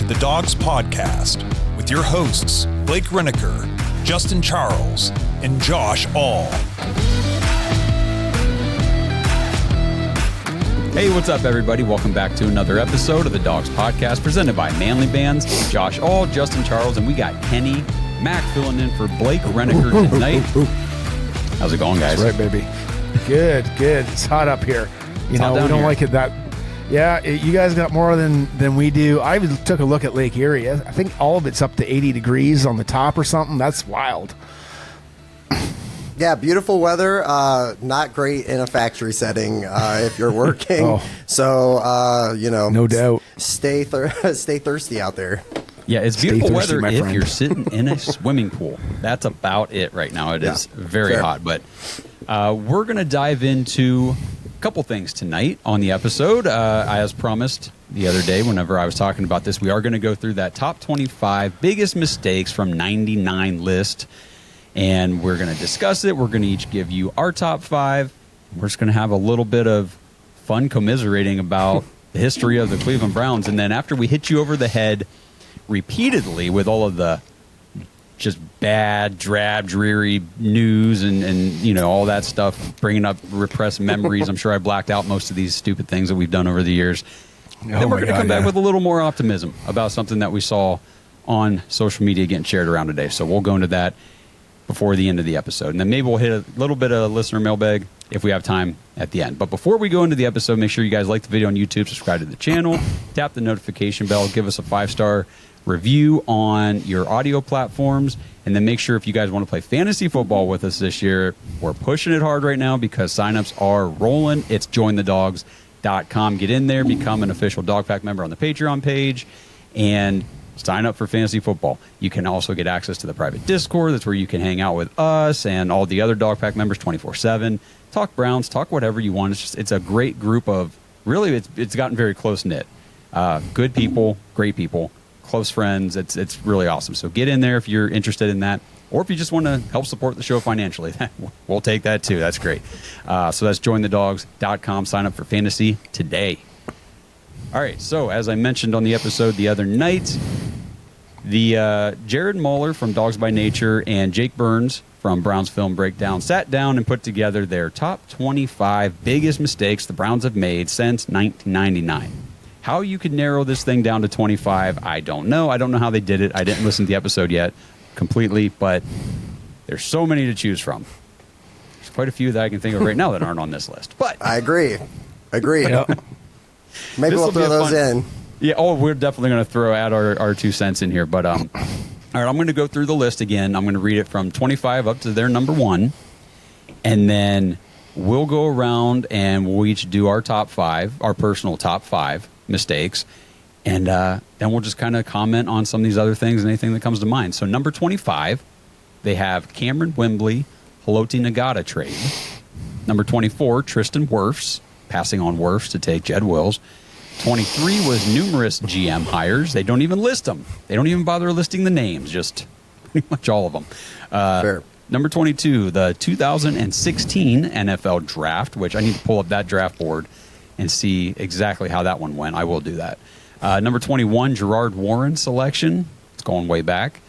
to the Dawgs Podcast with your hosts, Blake Reneker, Justin Charles, and Josh All. Hey, what's up, everybody? Welcome back to another episode of the Dawgs Podcast presented by Manly Bands. Josh All, Justin Charles, and we got Kenny Mac filling in for Blake Reneker tonight. How's it going, guys? That's right, baby. Good. It's hot up here. We don't like it that. Yeah, you guys got more than we do. I took a look at Lake Erie. I think all of it's up to 80 degrees on the top or something. That's wild. Yeah, beautiful weather. Not great in a factory setting if you're working. So, no doubt. Stay thirsty out there. Yeah, it's beautiful thirsty, weather if friend. you're sitting in a swimming pool. That's about it right now. It is very hot. But we're going to dive into a couple things tonight on the episode. As promised the other day, whenever I was talking about this, we are going to go through that top 25 biggest mistakes from 99 list. And we're going to discuss it. We're going to each give you our top 5. We're just going to have a little bit of fun commiserating about the history of the Cleveland Browns. And then after we hit you over the head repeatedly with all of the just bad, drab, dreary news and all that stuff, bringing up repressed memories. I'm sure I blacked out most of these stupid things that we've done over the years. Then we're going to come back with a little more optimism about something that we saw on social media getting shared around today. So we'll go into that before the end of the episode. And then maybe we'll hit a little bit of listener mailbag if we have time at the end. But before we go into the episode, make sure you guys like the video on YouTube, subscribe to the channel, tap the notification bell, give us a 5-star review on your audio platforms, and then make sure if you guys want to play fantasy football with us this year, we're pushing it hard right now because signups are rolling. It's jointhedawgs.com. Get in there, become an official Dog Pack member on the Patreon page, and sign up for fantasy football. You can also get access to the private Discord. That's where you can hang out with us and all the other Dog Pack members 24/7. Talk Browns, talk whatever you want. It's a great group of, really, it's gotten very close-knit. Good people, great people, close friends. It's really awesome. So get in there if you're interested in that. Or if you just want to help support the show financially, we'll take that too. That's great. So that's jointhedawgs.com. Sign up for fantasy today. All right, so as I mentioned on the episode the other night, the Jared Mueller from Dawgs By Nature and Jake Burns from Browns Film Breakdown sat down and put together their top 25 biggest mistakes the Browns have made since 1999. How you could narrow this thing down to 25, I don't know. I don't know how they did it. I didn't listen to the episode yet completely, but there's so many to choose from. There's quite a few that I can think of right now that aren't on this list. But I agree. Yep. Maybe we'll throw those in. Yeah, we're definitely going to throw out our 2 cents in here. But all right, I'm going to go through the list again. I'm going to read it from 25 up to their number 1. And then we'll go around and we'll each do our top 5, our personal top 5 mistakes. And then we'll just kind of comment on some of these other things and anything that comes to mind. So number 25, they have Cameron Wembley, Haloti Ngata trade. Number 24, Tristan Wirfs, passing on Wirfs to take Jed Wills. 23 was numerous GM hires. They don't even list them. They don't even bother listing the names, just pretty much all of them. Fair. Number 22, the 2016 NFL draft, which I need to pull up that draft board and see exactly how that one went. I will do that. Number 21, Gerard Warren selection. It's going way back.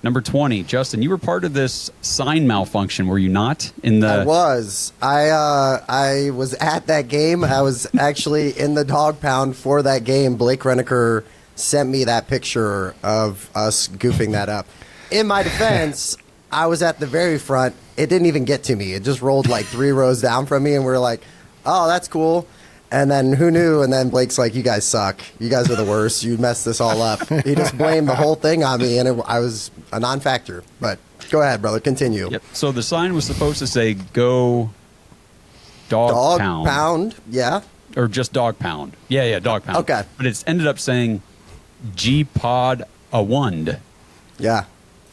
Number 20, Justin, you were part of this sign malfunction, were you not? I was. I was at that game. I was actually in the dog pound for that game. Blake Reneker sent me that picture of us goofing that up. In my defense, I was at the very front. It didn't even get to me. It just rolled like 3 rows down from me, and we were like, oh, that's cool. And then who knew? And then Blake's like, you guys suck. You guys are the worst. You messed this all up. He just blamed the whole thing on me, and I was a non-factor. But go ahead, brother. Continue. Yep. So the sign was supposed to say, go dog pound. Yeah. Or just dog pound. Yeah, dog pound. Okay. But it's ended up saying G-Pod a wand. Yeah.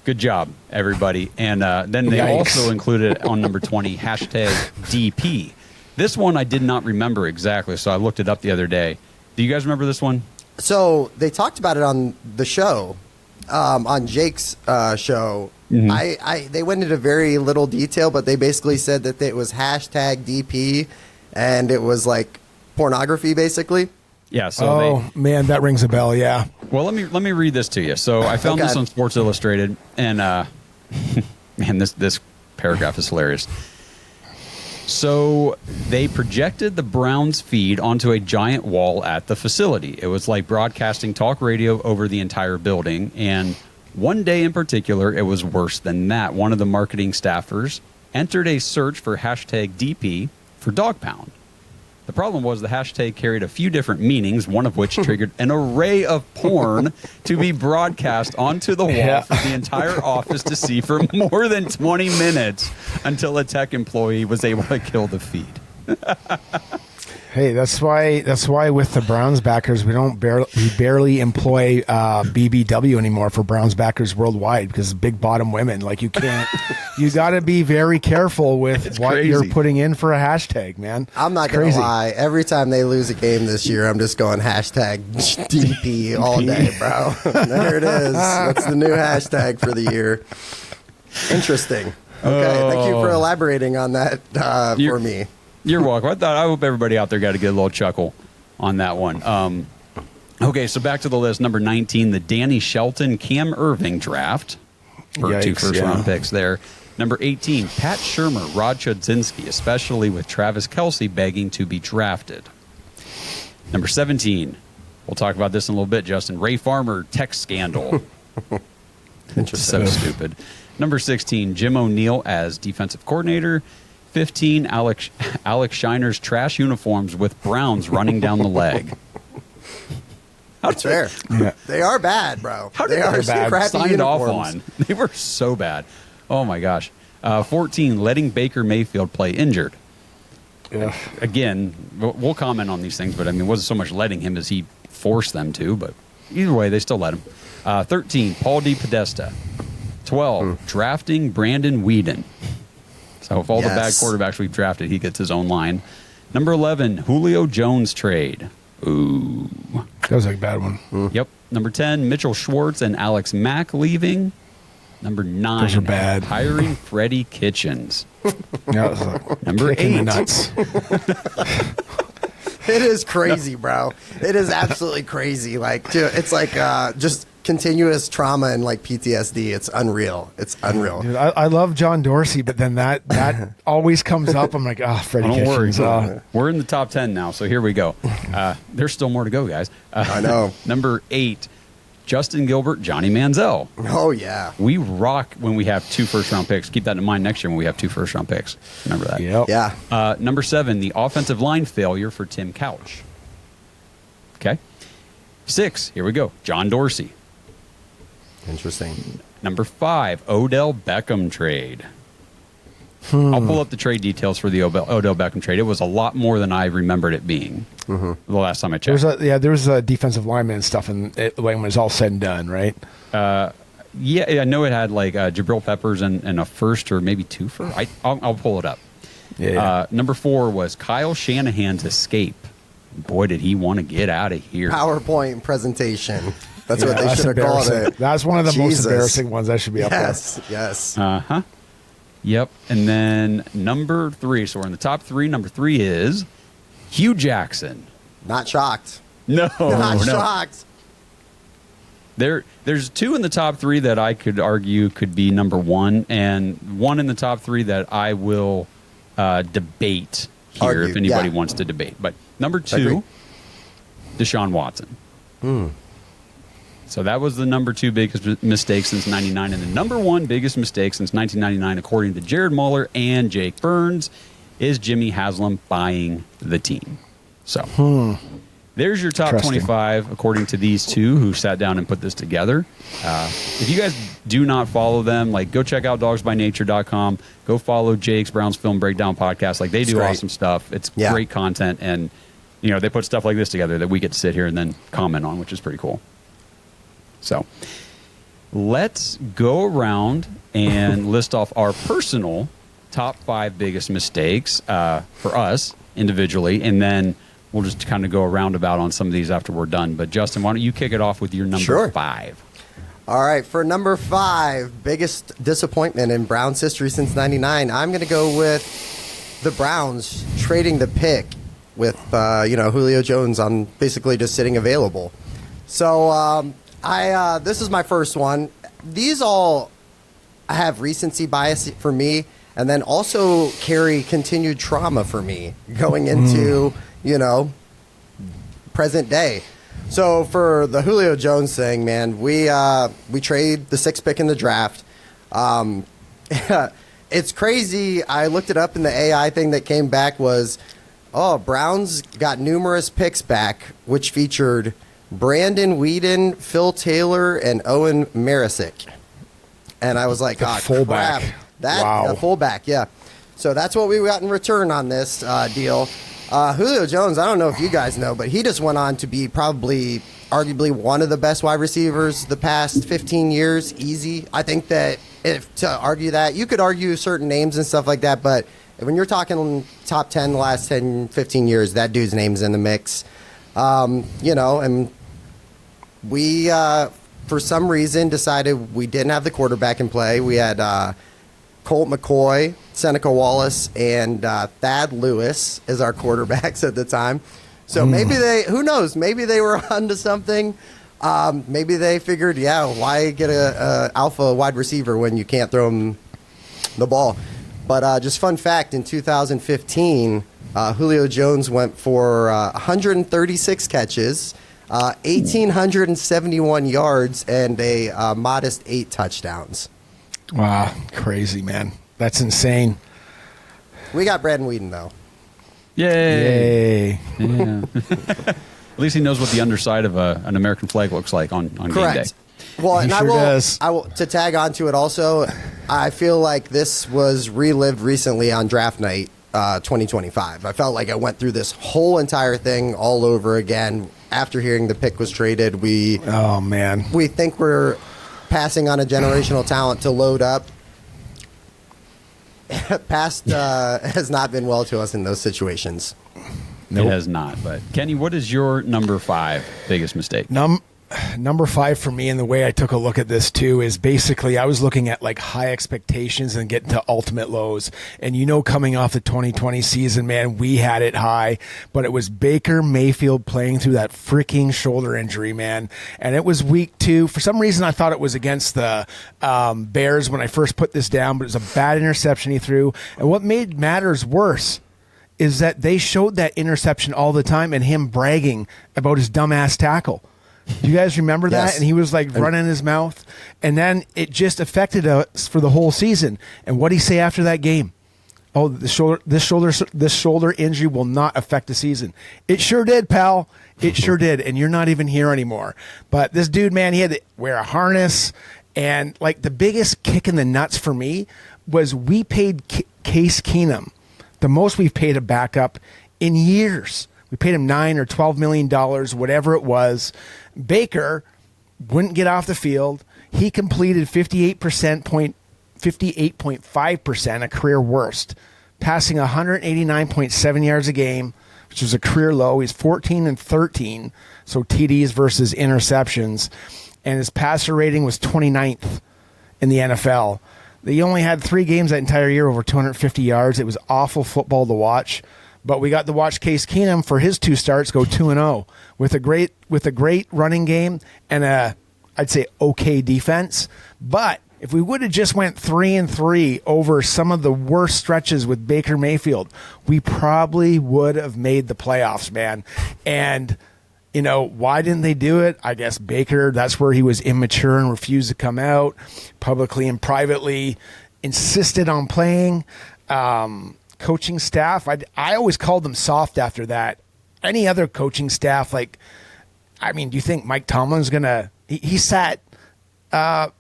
Good job, everybody. And then they also included on number 20, hashtag DP. This one I did not remember exactly, so I looked it up the other day. Do you guys remember this one? So they talked about it on the show, on Jake's show. Mm-hmm. They went into very little detail, but they basically said that it was hashtag DP, and it was like pornography, basically. Yeah. So man, that rings a bell. Yeah. Well, let me read this to you. So I found this on Sports Illustrated, and man, this paragraph is hilarious. So they projected the Browns feed onto a giant wall at the facility. It was like broadcasting talk radio over the entire building. And one day in particular, it was worse than that. One of the marketing staffers entered a search for hashtag DP for Dog Pound. The problem was the hashtag carried a few different meanings, one of which triggered an array of porn to be broadcast onto the wall for the entire office to see for more than 20 minutes until a tech employee was able to kill the feed. Hey, that's why with the Browns backers we barely employ BBW anymore for Browns backers worldwide, because big bottom women, like you got to be very careful with what you're putting in for a hashtag, man. I'm not gonna lie, every time they lose a game this year, I'm just going hashtag DP all day, bro. There it is. That's the new hashtag for the year. Interesting. Okay, thank you for elaborating on that for me. You're welcome. I hope everybody out there got to get a little chuckle on that one. Okay, so back to the list. Number 19, the Danny Shelton, Cam Irving draft. For 2 first-round picks there. Number 18, Pat Shurmur, Rod Chodzinski, especially with Travis Kelce begging to be drafted. Number 17, we'll talk about this in a little bit, Justin. Ray Farmer, text scandal. Interesting. So stupid. Number 16, Jim O'Neill as defensive coordinator. 15, Alex Shiner's trash uniforms with Browns running down the leg. That's fair. Yeah. They are bad, bro. They are bad. crappy Signed uniforms. off on. They were so bad. Oh my gosh. 14, letting Baker Mayfield play injured. Yeah. Again, we'll comment on these things, but I mean, it wasn't so much letting him as he forced them to, but either way, they still let him. 13, Paul DePodesta. 12, drafting Brandon Weeden. So if all the bad quarterbacks we've drafted, he gets his own line. Number 11, Julio Jones trade. Ooh. That was a bad one. Yep. Number 10, Mitchell Schwartz and Alex Mack leaving. Number 9, those are bad. Hiring Freddie Kitchens. Number 8. Nuts. It is crazy, bro. It is absolutely crazy. Like, dude, it's like just continuous trauma and like PTSD. It's unreal. It's unreal. Dude, I love John Dorsey, but then that always comes up. I'm like, Freddie Kitchens. We're in the top 10 now, so here we go. There's still more to go, guys. I know. Number 8, Justin Gilbert, Johnny Manziel. Oh, yeah. We rock when we have 2 first-round picks. Keep that in mind next year when we have 2 first-round picks. Remember that. Yep. Yeah. Number 7, the offensive line failure for Tim Couch. Okay. 6, here we go, John Dorsey. Interesting. Number 5, Odell Beckham trade. I'll pull up the trade details for the Odell Beckham trade. It was a lot more than I remembered it being the last time I checked. There was a defensive lineman and stuff when it was all said and done, right? Yeah, I know it had like Jabril Peppers and a first or maybe 2 first. I'll pull it up. Yeah. Number 4 was Kyle Shanahan's escape. Boy, did he want to get out of here. PowerPoint presentation. That's what they should have called it. That's one of the most embarrassing ones I should be up there. Yes. Uh-huh. Yep. And then number 3. So we're in the top 3. Number 3 is Hugh Jackson. Not shocked. No. Not shocked. There's 2 in the top 3 that I could argue could be number 1, and 1 in the top 3 that I will debate here if anybody wants to debate. But number 2, Deshaun Watson. So that was the number 2 biggest mistake since 99, and the number 1 biggest mistake since 1999, according to Jared Mueller and Jake Burns, is Jimmy Haslam buying the team. So there's your top 25, according to these 2 who sat down and put this together. If you guys do not follow them, like, go check out dogsbynature.com. Go follow Jake's Browns Film Breakdown podcast. Like, they do awesome stuff. It's great content, and they put stuff like this together that we get to sit here and then comment on, which is pretty cool. So let's go around and list off our personal top 5 biggest mistakes for us individually, and then we'll just kind of go roundabout on some of these after we're done. But Justin, why don't you kick it off with your number 5? All right, for number 5, biggest disappointment in Browns history since 99, I'm going to go with the Browns trading the pick with Julio Jones on basically just sitting available. So This is my first one. These all have recency bias for me, and then also carry continued trauma for me going into, present day. So for the Julio Jones thing, man, we trade the 6th pick in the draft. It's crazy. I looked it up, and the AI thing that came back was, Browns got numerous picks back, which featured Brandon Weeden, Phil Taylor, and Owen Marisick. And I was like, fullback. Crap. Wow. Fullback, yeah. So that's what we got in return on this deal. Julio Jones, I don't know if you guys know, but he just went on to be arguably one of the best wide receivers the past 15 years, easy. I think that to argue that, you could argue certain names and stuff like that, but when you're talking top 10 the last 10, 15 years, that dude's name's in the mix. And we, for some reason, decided we didn't have the quarterback in play. We had Colt McCoy, Seneca Wallace, and Thad Lewis as our quarterbacks at the time. So maybe who knows, maybe they were onto something. Maybe they figured, why get a alpha wide receiver when you can't throw him the ball? But just fun fact, in 2015, Julio Jones went for 136 catches, 1,871 yards, and a modest 8 touchdowns. Wow, crazy, man. That's insane. We got Brandon Weeden, though. Yay. Yeah. At least he knows what the underside of an American flag looks like on game day. Well, He and sure does. I will to tag on to it also, I feel like this was relived recently on draft night 2025. I felt like I went through this whole entire thing all over again after hearing the pick was traded. We think we're passing on a generational talent to load up. Past has not been well to us in those situations. Nope. It has not. But Kenny, what is your number 5 biggest mistake? Number 5 for me, and the way I took a look at this too, is basically I was looking at like high expectations and getting to ultimate lows. And coming off the 2020 season, man, we had it high, but it was Baker Mayfield playing through that freaking shoulder injury, man. And it was week 2. For some reason, I thought it was against the Bears when I first put this down, but it was a bad interception he threw. And what made matters worse is that they showed that interception all the time and him bragging about his dumbass tackle. Do you guys remember that? Yes. And he was like running his mouth. And then it just affected us for the whole season. And what did he say after that game? Oh, this shoulder injury will not affect the season. It sure did, pal. It sure did. And you're not even here anymore. But this dude, man, he had to wear a harness. And like the biggest kick in the nuts for me was we paid Case Keenum the most we've paid a backup in years. We paid him $9 or $12 million, whatever it was. Baker wouldn't get off the field. He completed 58.5%, a career worst, passing 189.7 yards a game, which was a career low. He's 14-13, so TDs versus interceptions, and his passer rating was 29th in the NFL. He only had 3 games that entire year over 250 yards. It was awful football to watch. But we got to watch Case Keenum for his 2 starts go 2-0 with a great running game and I'd say okay defense. But if we would have just went 3-3 over some of the worst stretches with Baker Mayfield, we probably would have made the playoffs, man. And why didn't they do it? I guess Baker, that's where he was immature and refused to come out publicly and privately, insisted on playing. Coaching staff, I always called them soft after that. Any other coaching staff, do you think Mike Tomlin's he sat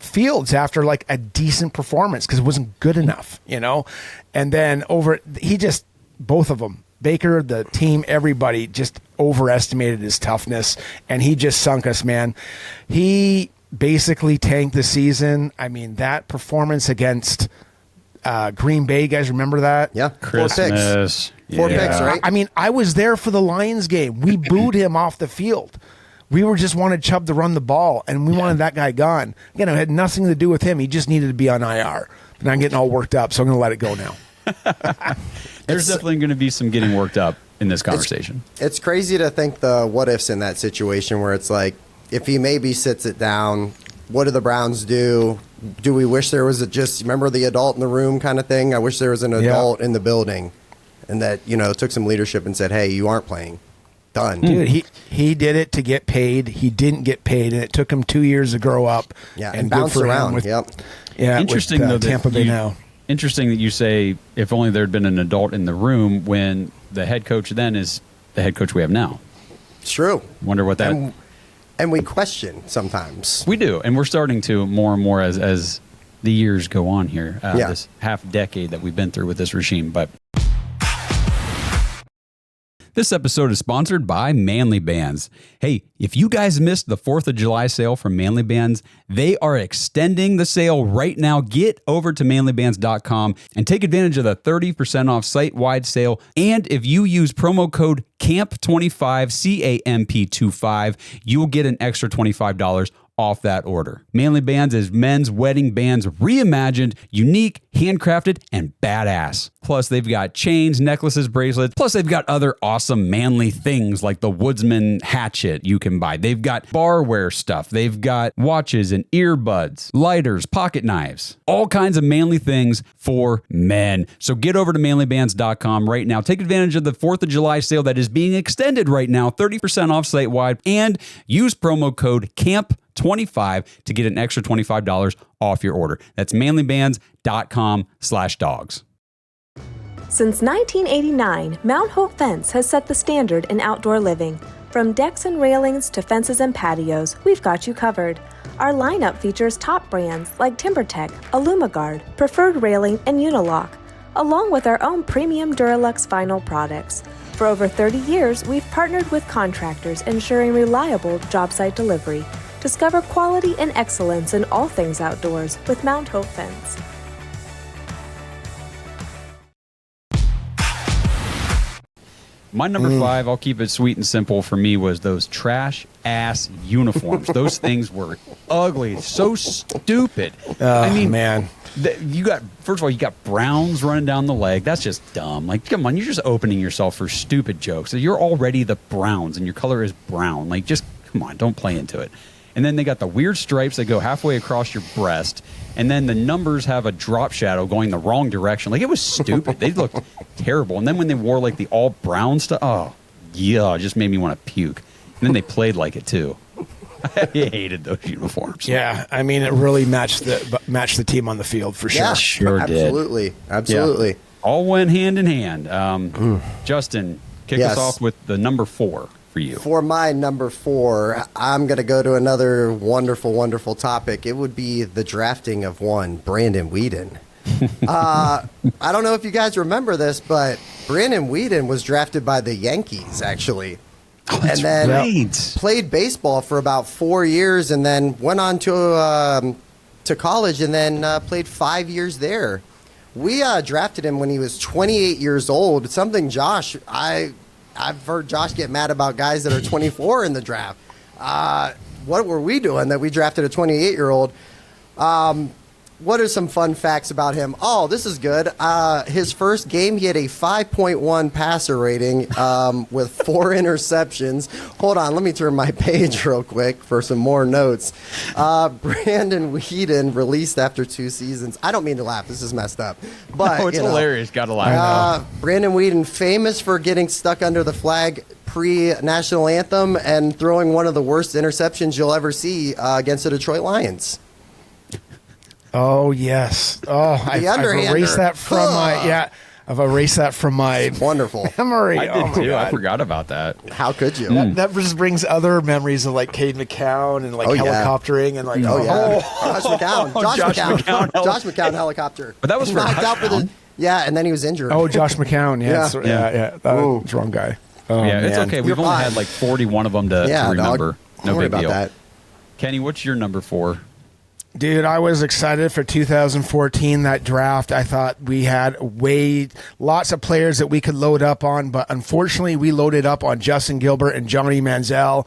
Fields after like a decent performance because it wasn't good enough, and then both of them, Baker, the team, everybody just overestimated his toughness, and he just sunk us, man. He basically tanked the season. I mean, that performance against Green Bay, you guys remember that? Yeah. Christmas. 4 picks, right? I mean, I was there for the Lions game. We booed him off the field. We just wanted Chubb to run the ball, and we wanted that guy gone. It had nothing to do with him. He just needed to be on IR. And I'm getting all worked up, so I'm going to let it go now. There's definitely going to be some getting worked up in this conversation. It's crazy to think the what ifs in that situation where it's like, if he maybe sits it down, what do the Browns do? Do we wish there was remember the adult in the room kind of thing? I wish there was an adult in the building, and that, took some leadership and said, hey, you aren't playing. Done. Dude, he did it to get paid. He didn't get paid, and it took him 2 years to grow up. Yeah, and bounce around. Yeah, interesting with, though Tampa Bay now. Interesting that you say if only there had been an adult in the room when the head coach then is the head coach we have now. It's true. Wonder what that... And we question sometimes. We do, and we're starting to more and more as the years go on here. This half decade that we've been through with this regime. But this episode is sponsored by Manly Bands. Hey, if you guys missed the 4th of July sale from Manly Bands, they are extending the sale right now. Get over to manlybands.com and take advantage of the 30% off site-wide sale. And if you use promo code CAMP25, CAMP25, you will get an extra $25 off that order. Manly Bands is men's wedding bands reimagined, unique, handcrafted, and badass. Plus, they've got chains, necklaces, bracelets. Plus, they've got other awesome manly things like the Woodsman hatchet you can buy. They've got barware stuff. They've got watches and earbuds, lighters, pocket knives, all kinds of manly things for men. So get over to manlybands.com right now. Take advantage of the 4th of July sale that is being extended right now, 30% off site-wide, and use promo code CAMP25 to get an extra $25 off your order. That's manlybands.com/dogs. Since 1989, Mount Hope Fence has set the standard in outdoor living. From decks and railings to fences and patios, we've got you covered. Our lineup features top brands like TimberTech, AlumaGuard, Preferred Railing, and Unilock, along with our own premium Duralux vinyl products. For over 30 years, we've partnered with contractors ensuring reliable job site delivery. Discover quality and excellence in all things outdoors with Mount Hope Fence. My number 5, I'll keep it sweet and simple for me, was those trash-ass uniforms. Those things were ugly, so stupid. I mean, man. First of all, you got Browns running down the leg. That's just dumb. Like, come on, you're just opening yourself for stupid jokes. You're already the Browns, and your color is brown. Like, just, come on, don't play into it. And then they got the weird stripes that go halfway across your breast. And then the numbers have a drop shadow going the wrong direction. Like, it was stupid. They looked terrible. And then when they wore, like, the all brown stuff, oh, yeah, it just made me want to puke. And then they played like it, too. I hated those uniforms. Yeah, I mean, it really matched the team on the field for sure. Yeah, sure absolutely. did. Absolutely. Yeah. All went hand in hand. Justin, kick us off with the number 4. For you. For my number 4, I'm going to go to another wonderful, wonderful topic. It would be the drafting of one Brandon Weeden. I don't know if you guys remember this, but Brandon Weeden was drafted by the Yankees, actually. Oh, that's and then right. Played baseball for about 4 years and then went on to college and then played 5 years there. We drafted him when he was 28 years old. Something I've heard Josh get mad about guys that are 24 in the draft. What were we doing that we drafted a 28-year-old? What are some fun facts about him? Oh, this is good. His first game, he had a 5.1 passer rating with 4 interceptions. Hold on, let me turn my page real quick for some more notes. Brandon Weeden released after 2 seasons. I don't mean to laugh. This is messed up. But, no, it's hilarious. Gotta laugh. Brandon Weeden, famous for getting stuck under the flag pre-national anthem and throwing one of the worst interceptions you'll ever see against the Detroit Lions. Oh, yes. Oh, I've erased that from I've erased that from my wonderful memory. I did too. I forgot about that. How could you? That just brings other memories of like Cade McCown and like helicoptering and like Josh McCown. Josh McCown helicopter. But that was for out for the and then he was injured. Oh, Josh McCown. Yeah. That was the wrong guy. Oh, yeah, it's okay. We've only had like 41 of them to remember. No big deal. That. Kenny, what's your number 4? Dude, I was excited for 2014, that draft. I thought we had lots of players that we could load up on, but unfortunately we loaded up on Justin Gilbert and Johnny Manziel.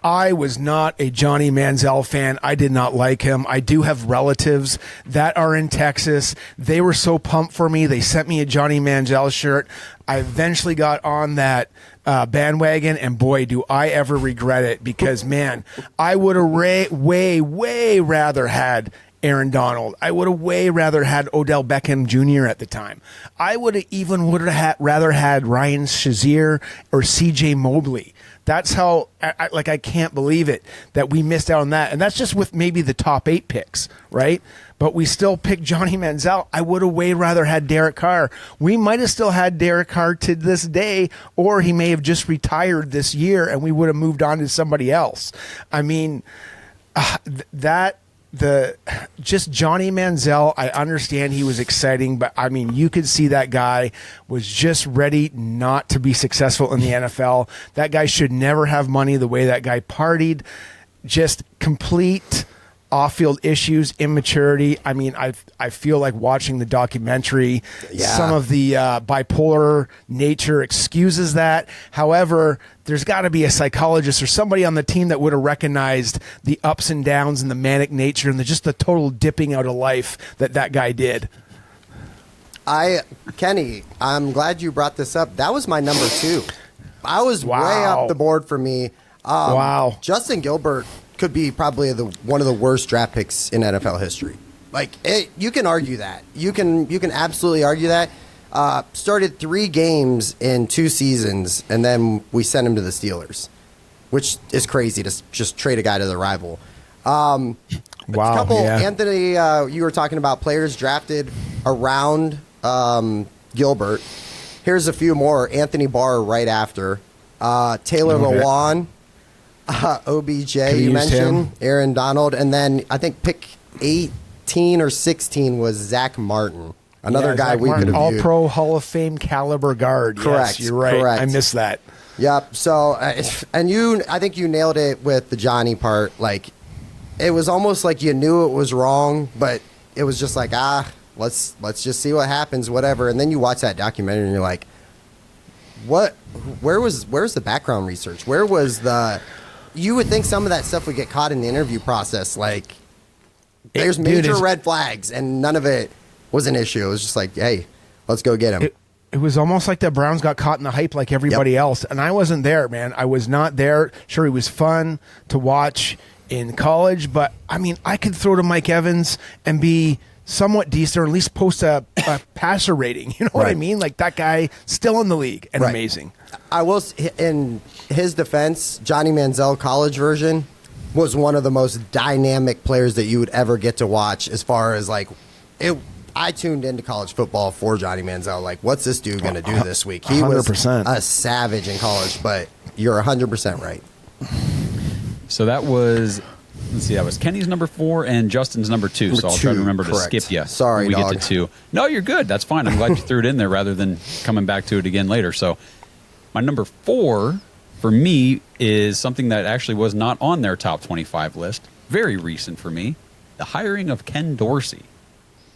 I was not a Johnny Manziel fan. I did not like him. I do have relatives that are in Texas. They were so pumped for me. They sent me a Johnny Manziel shirt. I eventually got on that bandwagon, and boy, do I ever regret it, because, man, I would have way rather had Aaron Donald. I would have way rather had Odell Beckham Jr. at the time. I would have rather had Ryan Shazier or C.J. Mobley. That's how, I can't believe it that we missed out on that. And that's just with maybe the top 8 picks, right? But we still picked Johnny Manziel. I would have way rather had Derek Carr. We might have still had Derek Carr to this day, or he may have just retired this year and we would have moved on to somebody else. I mean, just Johnny Manziel, I understand he was exciting, but I mean, you could see that guy was just ready not to be successful in the NFL. That guy should never have money the way that guy partied. Just complete off-field issues, immaturity. I mean, I feel like watching the documentary, some of the bipolar nature excuses that. However, there's got to be a psychologist or somebody on the team that would have recognized the ups and downs and the manic nature and just the total dipping out of life that guy did. Kenny, I'm glad you brought this up. That was my number 2. I was way up the board for me. Wow. Justin Gilbert could be probably one of the worst draft picks in NFL history. You can argue that. You can absolutely argue that. Started 3 games in 2 seasons, and then we sent him to the Steelers, which is crazy to just trade a guy to the rival. Wow. Anthony, you were talking about players drafted around Gilbert. Here's a few more. Anthony Barr right after. Taylor Lewan. OBJ, you mentioned, Aaron Donald, and then I think pick 18 or 16 was Zach Martin, another guy Zach we Martin, could have viewed. All-Pro Hall of Fame caliber guard. Correct. Yes, you're right. Correct. I missed that. Yep. So, I think you nailed it with the Johnny part. It was almost like you knew it was wrong, but it was just like, let's just see what happens, whatever. And then you watch that documentary and you're like, what? Where's the background research? Where was the? You would think some of that stuff would get caught in the interview process. There's major red flags, and none of it was an issue. It was just like, hey, let's go get him. It was almost like the Browns got caught in the hype like everybody else, and I wasn't there, man. I was not there. Sure, it was fun to watch in college, but, I mean, I could throw to Mike Evans and be somewhat decent, or at least post a passer rating. You know what I mean? That guy still in the league and amazing. I will, in his defense, Johnny Manziel college version was one of the most dynamic players that you would ever get to watch. As far as I tuned into college football for Johnny Manziel. What's this dude going to do this week? He 100%. Was a savage in college, but you're 100% right. So that was. Let's see, that was Kenny's number 4 and Justin's number 2. So I'll try to remember to skip you. Sorry, when we dog. get to 2. No, you're good. That's fine. I'm glad you threw it in there rather than coming back to it again later. So my number 4 for me is something that actually was not on their top 25 list. Very recent for me. The hiring of Ken Dorsey.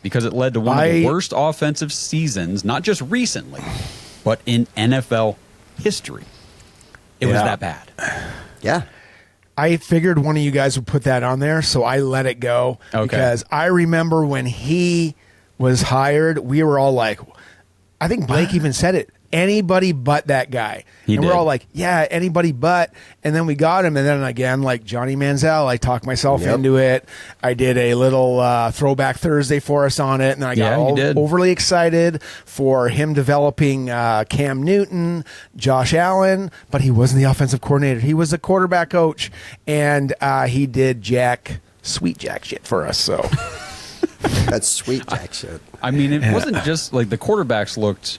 Because it led to one of the worst offensive seasons, not just recently, but in NFL history. It was that bad. Yeah. I figured one of you guys would put that on there, so I let it go. Okay. Because I remember when he was hired, we were all like, I think Blake even said it, anybody but that guy. We're all like, yeah, anybody but. And then we got him, and then again, like Johnny Manziel, I talked myself into it. I did a little Throwback Thursday for us on it, and I got overly excited for him developing Cam Newton, Josh Allen, but he wasn't the offensive coordinator. He was the quarterback coach, and he did sweet jack shit for us, so. That's sweet jack shit. I mean, it wasn't just like the quarterbacks looked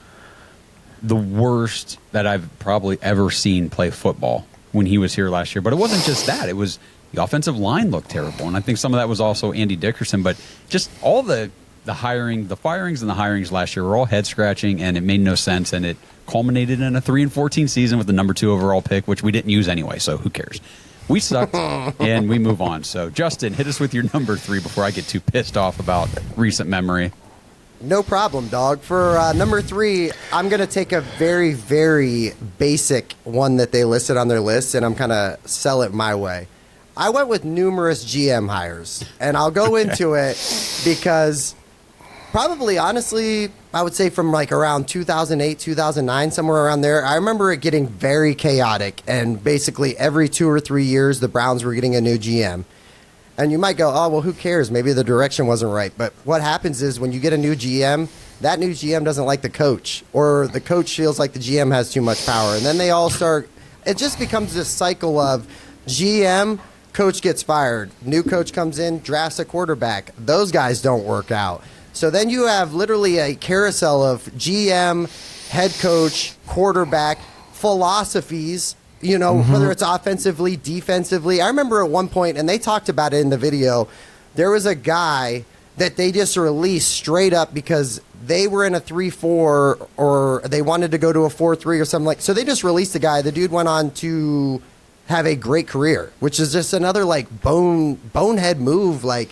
the worst that I've probably ever seen play football when he was here last year. But it wasn't just that. It was the offensive line looked terrible. And I think some of that was also Andy Dickerson. But just all the firings and the hirings last year were all head-scratching, and it made no sense. And it culminated in a 3-14 season with the number 2 overall pick, which we didn't use anyway, so who cares? We sucked, and we move on. So, Justin, hit us with your number 3 before I get too pissed off about recent memory. No problem, dog. For number 3, I'm going to take a very, very basic one that they listed on their list, and I'm going to sell it my way. I went with numerous GM hires, and I'll go into it because Probably, honestly, I would say from like around 2008, 2009, somewhere around there. I remember it getting very chaotic, and basically every 2 or 3 years, the Browns were getting a new GM. And you might go, oh, well, who cares? Maybe the direction wasn't right. But what happens is when you get a new GM, that new GM doesn't like the coach, or the coach feels like the GM has too much power. And then they all start, it just becomes this cycle of GM, coach gets fired, new coach comes in, drafts a quarterback. Those guys don't work out. So then you have literally a carousel of GM, head coach, quarterback, philosophies, you know, whether it's offensively, defensively. I remember at one point, and they talked about it in the video, there was a guy that they just released straight up because they were in a 3-4 or they wanted to go to a 4-3 or something like. So they just released the guy. The dude went on to have a great career, which is just another like bonehead move. Like,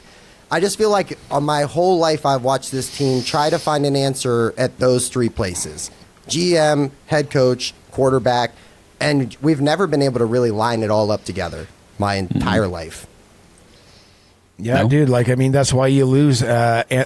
I just feel like on my whole life I've watched this team try to find an answer at those 3 places: GM, head coach, quarterback, and we've never been able to really line it all up together my entire life. Yeah, dude. Like, I mean, that's why you lose Schwartz,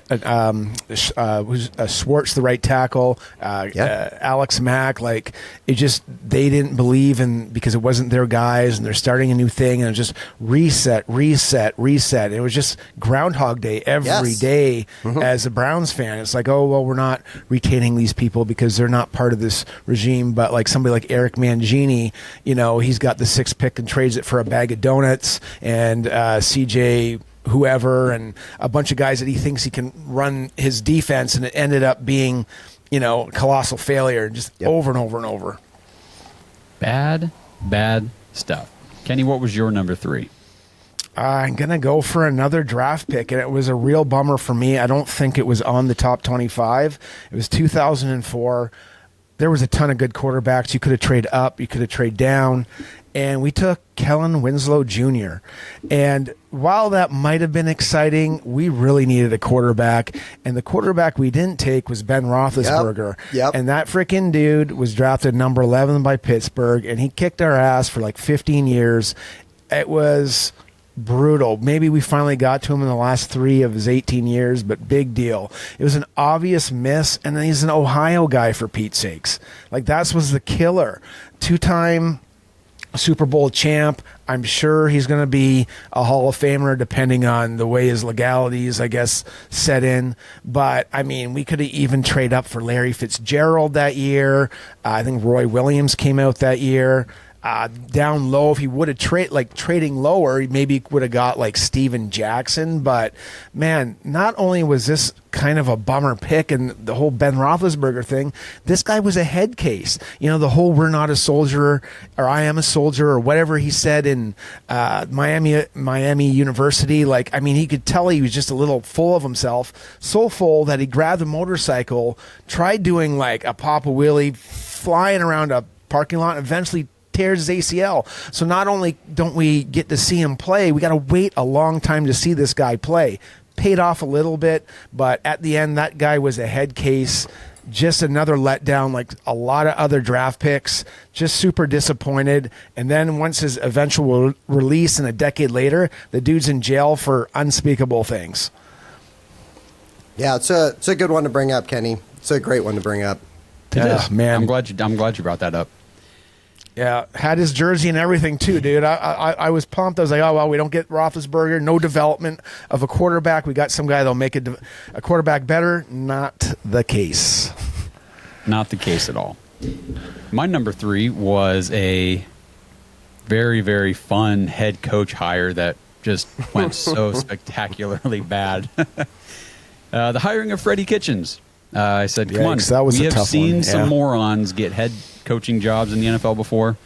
the right tackle, Alex Mack. Like, it just, they didn't believe in, because it wasn't their guys, and they're starting a new thing, and it just reset. It was just Groundhog Day every day as a Browns fan. It's like, oh, well, we're not retaining these people because they're not part of this regime. But like somebody like Eric Mangini, you know, he's got the 6th pick and trades it for a bag of donuts, and CJ whoever, and a bunch of guys that he thinks he can run his defense, and it ended up being, you know, colossal failure, just over and over and over. Bad stuff. Kenny, what was your number 3? I'm going to go for another draft pick, and it was a real bummer for me. I don't think it was on the top 25. It was 2004. There was a ton of good quarterbacks. You could have traded up, you could have traded down, and we took Kellen Winslow Jr. And while that might have been exciting, we really needed a quarterback, and the quarterback we didn't take was Ben Roethlisberger. And that freaking dude was drafted number 11 by Pittsburgh, and he kicked our ass for like 15 years. It was brutal. Maybe we finally got to him in the last 3 of his 18 years, but big deal. It was an obvious miss, and then he's an Ohio guy, for Pete's sakes. Like, that was the killer. 2-time Super Bowl champ. I'm sure he's going to be a Hall of Famer depending on the way his legalities, I guess, set in. But, I mean, we could have even traded up for Larry Fitzgerald that year. I think Roy Williams came out that year. Down low, if he would have trading lower, he maybe would have got like Steven Jackson. But man, not only was this kind of a bummer pick, and the whole Ben Roethlisberger thing, this guy was a head case. You know, the whole "we're not a soldier" or "I am a soldier" or whatever he said in Miami University. Like, I mean, he could tell he was just a little full of himself, so full that he grabbed a motorcycle, tried doing like a Papa Wheelie, flying around a parking lot, and eventually tears his ACL. So not only don't we get to see him play, we got to wait a long time to see this guy play. Paid off a little bit, but at the end, that guy was a head case. Just another letdown, like a lot of other draft picks. Just super disappointed. And then once his eventual release, and a decade later, the dude's in jail for unspeakable things. Yeah, it's a good one to bring up, Kenny. It's a great one to bring up. It is. Man. I'm glad you brought that up. Yeah, had his jersey and everything too, dude. I was pumped. I was like, oh, well, we don't get Roethlisberger, no development of a quarterback. We got some guy that'll make a quarterback better. Not the case. Not the case at all. My number 3 was a very, very fun head coach hire that just went so spectacularly bad. The hiring of Freddie Kitchens. I said, come on, that was we a have tough seen one. some morons get head coaching jobs in the NFL before.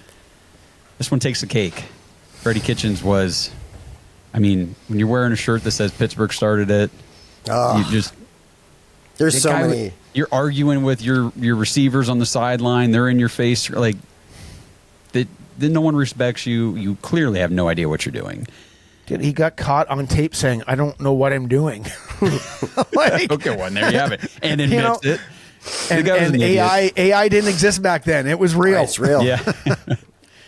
This one takes the cake. Freddie Kitchens was, I mean, when you're wearing a shirt that says Pittsburgh started it, you just... There's so many. You're arguing with your receivers on the sideline. They're in your face. Like, then no one respects you. You clearly have no idea what you're doing. Dude, he got caught on tape saying, "I don't know what I'm doing." Like, okay, well, there you have it. And admits it. And AI didn't exist back then. It was real. It's real. Yeah.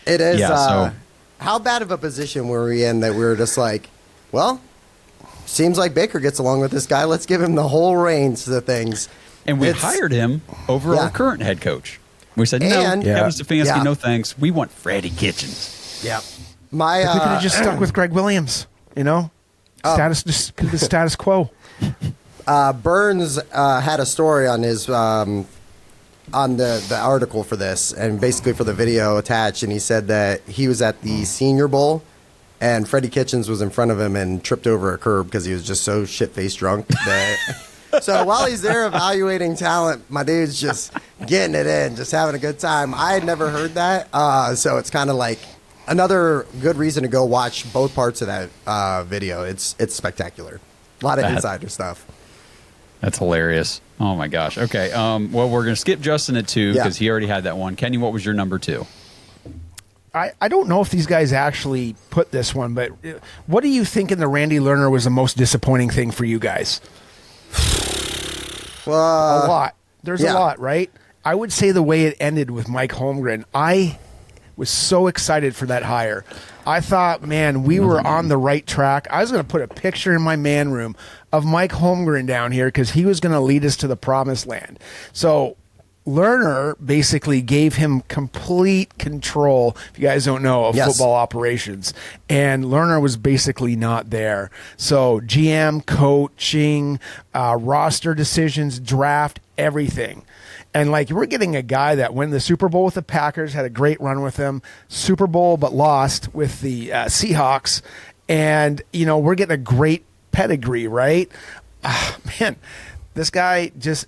It is. Yeah, how bad of a position were we in that we were just like, well, seems like Baker gets along with this guy. Let's give him the whole reins to things. And we hired him over our current head coach. We said, Kevin Stefanski, no thanks. We want Freddie Kitchens. Yeah. We could have just stuck with Greg Williams, status quo. Burns had a story on his on the article for this, and basically for the video attached, and he said that he was at the Senior Bowl, and Freddie Kitchens was in front of him and tripped over a curb because he was just so shit-faced drunk that... So while he's there evaluating talent, my dude's just getting it in, just having a good time. I had never heard that, so it's kind of like another good reason to go watch both parts of that video. It's spectacular. A lot of insider stuff. That's hilarious. Oh, my gosh. Okay, well, we're going to skip Justin at 2 because he already had that one. Kenny, what was your number 2? I don't know if these guys actually put this one, but what do you think in the Randy Lerner was the most disappointing thing for you guys? A lot. There's a lot, right? I would say the way it ended with Mike Holmgren. I was so excited for that hire. I thought, man, we were on the right track. I was going to put a picture in my man room of Mike Holmgren down here because he was going to lead us to the promised land. So Lerner basically gave him complete control, if you guys don't know, of football operations. And Lerner was basically not there. So GM, coaching, roster decisions, draft, everything. And like we're getting a guy that won the Super Bowl with the Packers, had a great run with them, Super Bowl but lost with the Seahawks. And, we're getting a great pedigree, right? Man, this guy just...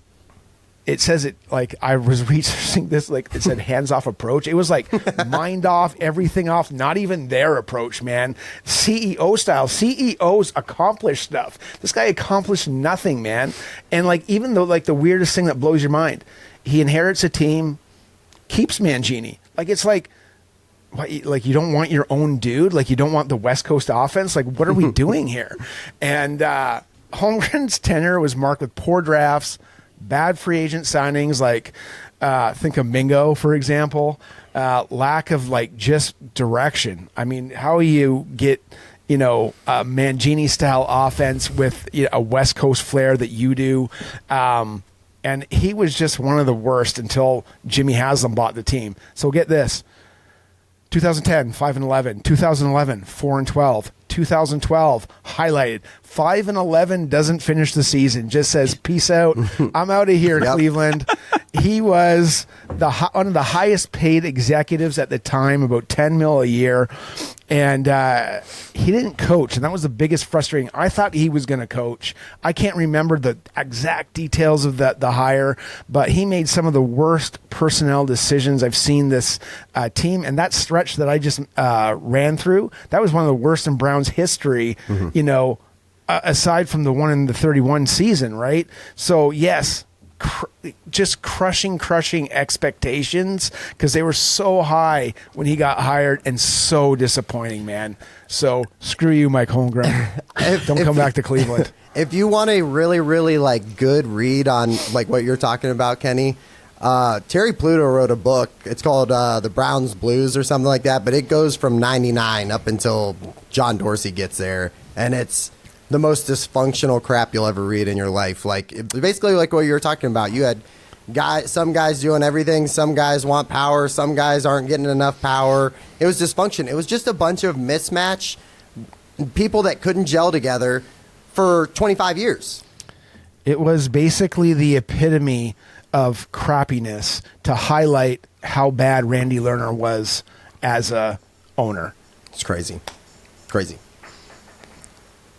It says it like I was researching this, like it said hands off approach. It was like mind off, everything off, not even their approach, man. CEO style. CEOs accomplish stuff. This guy accomplished nothing, man. And like, even though like the weirdest thing that blows your mind, he inherits a team, keeps Mangini. Like, it's like you don't want your own dude? Like, you don't want the West Coast offense? Like, what are we doing here? And Holmgren's tenure was marked with poor drafts, bad free agent signings, like think of Mingo, for example, lack of like just direction. I mean, how you get, a Mangini style offense with a West Coast flair that you do. And he was just one of the worst until Jimmy Haslam bought the team. So get this. 2010, 5-11. 2011, 4-12. 2012, highlighted. 5-11, doesn't finish the season. Just says, peace out. I'm out of here, Cleveland. He was one of the highest paid executives at the time, about $10 million a year. And he didn't coach, and that was the biggest frustrating. I thought he was going to coach. I can't remember the exact details of the hire, but he made some of the worst personnel decisions I've seen this team. And that stretch that I just ran through, that was one of the worst in Browns history, aside from the one in the 31 season, right? So, yes, just crushing expectations because they were so high when he got hired and so disappointing, man. So screw you, Mike Holmgren. Don't come back to Cleveland. If you want a really, really like good read on like what you're talking about, Kenny, Terry Pluto wrote a book. It's called The Browns Blues or something like that, but it goes from 99 up until John Dorsey gets there, and it's the most dysfunctional crap you'll ever read in your life. Like, basically like what you were talking about. You had some guys doing everything. Some guys want power. Some guys aren't getting enough power. It was dysfunction. It was just a bunch of mismatch people that couldn't gel together for 25 years. It was basically the epitome of crappiness to highlight how bad Randy Lerner was as a owner. It's crazy.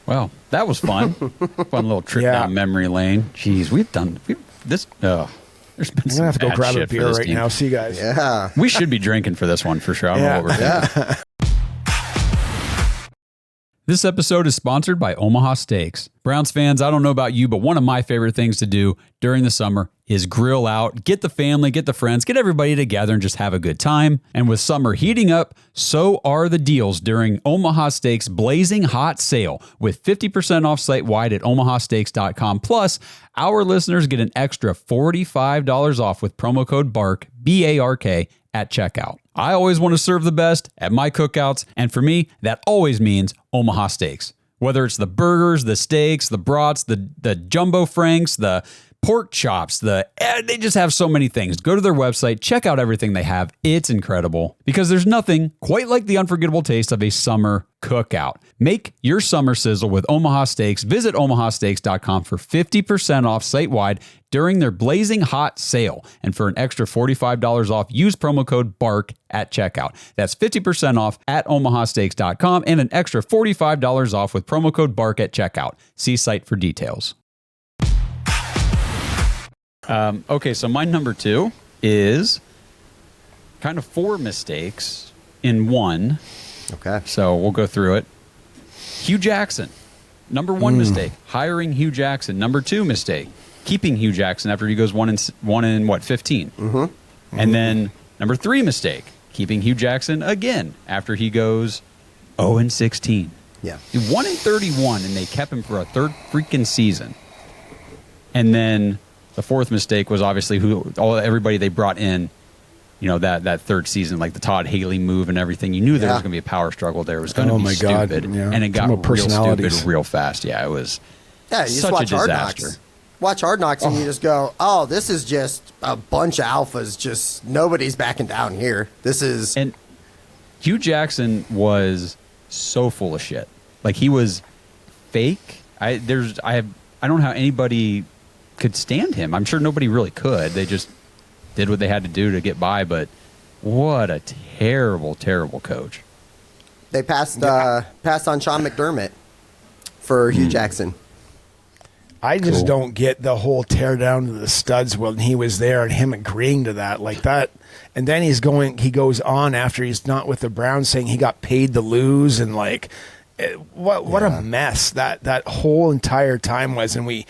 Well, that was fun. Fun little trip down memory lane. Jeez, there's been I'm some gonna have to go bad grab a shit for beer this right team. now. See you guys. Yeah. We should be drinking for this one for sure. I don't know what we're doing. This episode is sponsored by Omaha Steaks. Browns fans, I don't know about you, but one of my favorite things to do during the summer is grill out, get the family, get the friends, get everybody together and just have a good time. And with summer heating up, so are the deals during Omaha Steaks' Blazing Hot Sale with 50% off site-wide at omahasteaks.com. Plus, our listeners get an extra $45 off with promo code BARK, B-A-R-K, at checkout. I always want to serve the best at my cookouts, and for me, that always means Omaha Steaks. Whether it's the burgers, the steaks, the brats, the jumbo franks, the pork chops, they just have so many things. Go to their website, check out everything they have. It's incredible because there's nothing quite like the unforgettable taste of a summer cookout. Make your summer sizzle with Omaha Steaks. Visit omahasteaks.com for 50% off site-wide during their blazing hot sale. And for an extra $45 off, use promo code BARK at checkout. That's 50% off at omahasteaks.com and an extra $45 off with promo code BARK at checkout. See site for details. Okay, so my number 2 is kind of 4 mistakes in one. Okay. So we'll go through it. Hugh Jackson, number 1 mistake, hiring Hugh Jackson. Number 2 mistake, keeping Hugh Jackson after he goes 1 in what, 15. And then number 3 mistake, keeping Hugh Jackson again after he goes 0-16. Yeah. He 1-31, and they kept him for a third freaking season. And then the 4th mistake was obviously everybody they brought in, that third season, like the Todd Haley move and everything. You knew there was going to be a power struggle there. It was going to be stupid. Yeah. And it got real stupid real fast. Yeah, it was you just watch Hard Knocks. Watch Hard Knocks and you just go, oh, this is just a bunch of alphas. Just nobody's backing down here. And Hugh Jackson was so full of shit. Like, he was fake. I don't know how anybody could stand him. I'm sure nobody really could. They just did what they had to do to get by, but what a terrible, terrible coach. They passed on Sean McDermott for Hugh Jackson. I just don't get the whole tear down to the studs when he was there and him agreeing to that like that. And then he goes on after he's not with the Browns saying he got paid to lose and like, what a mess that whole entire time was. And we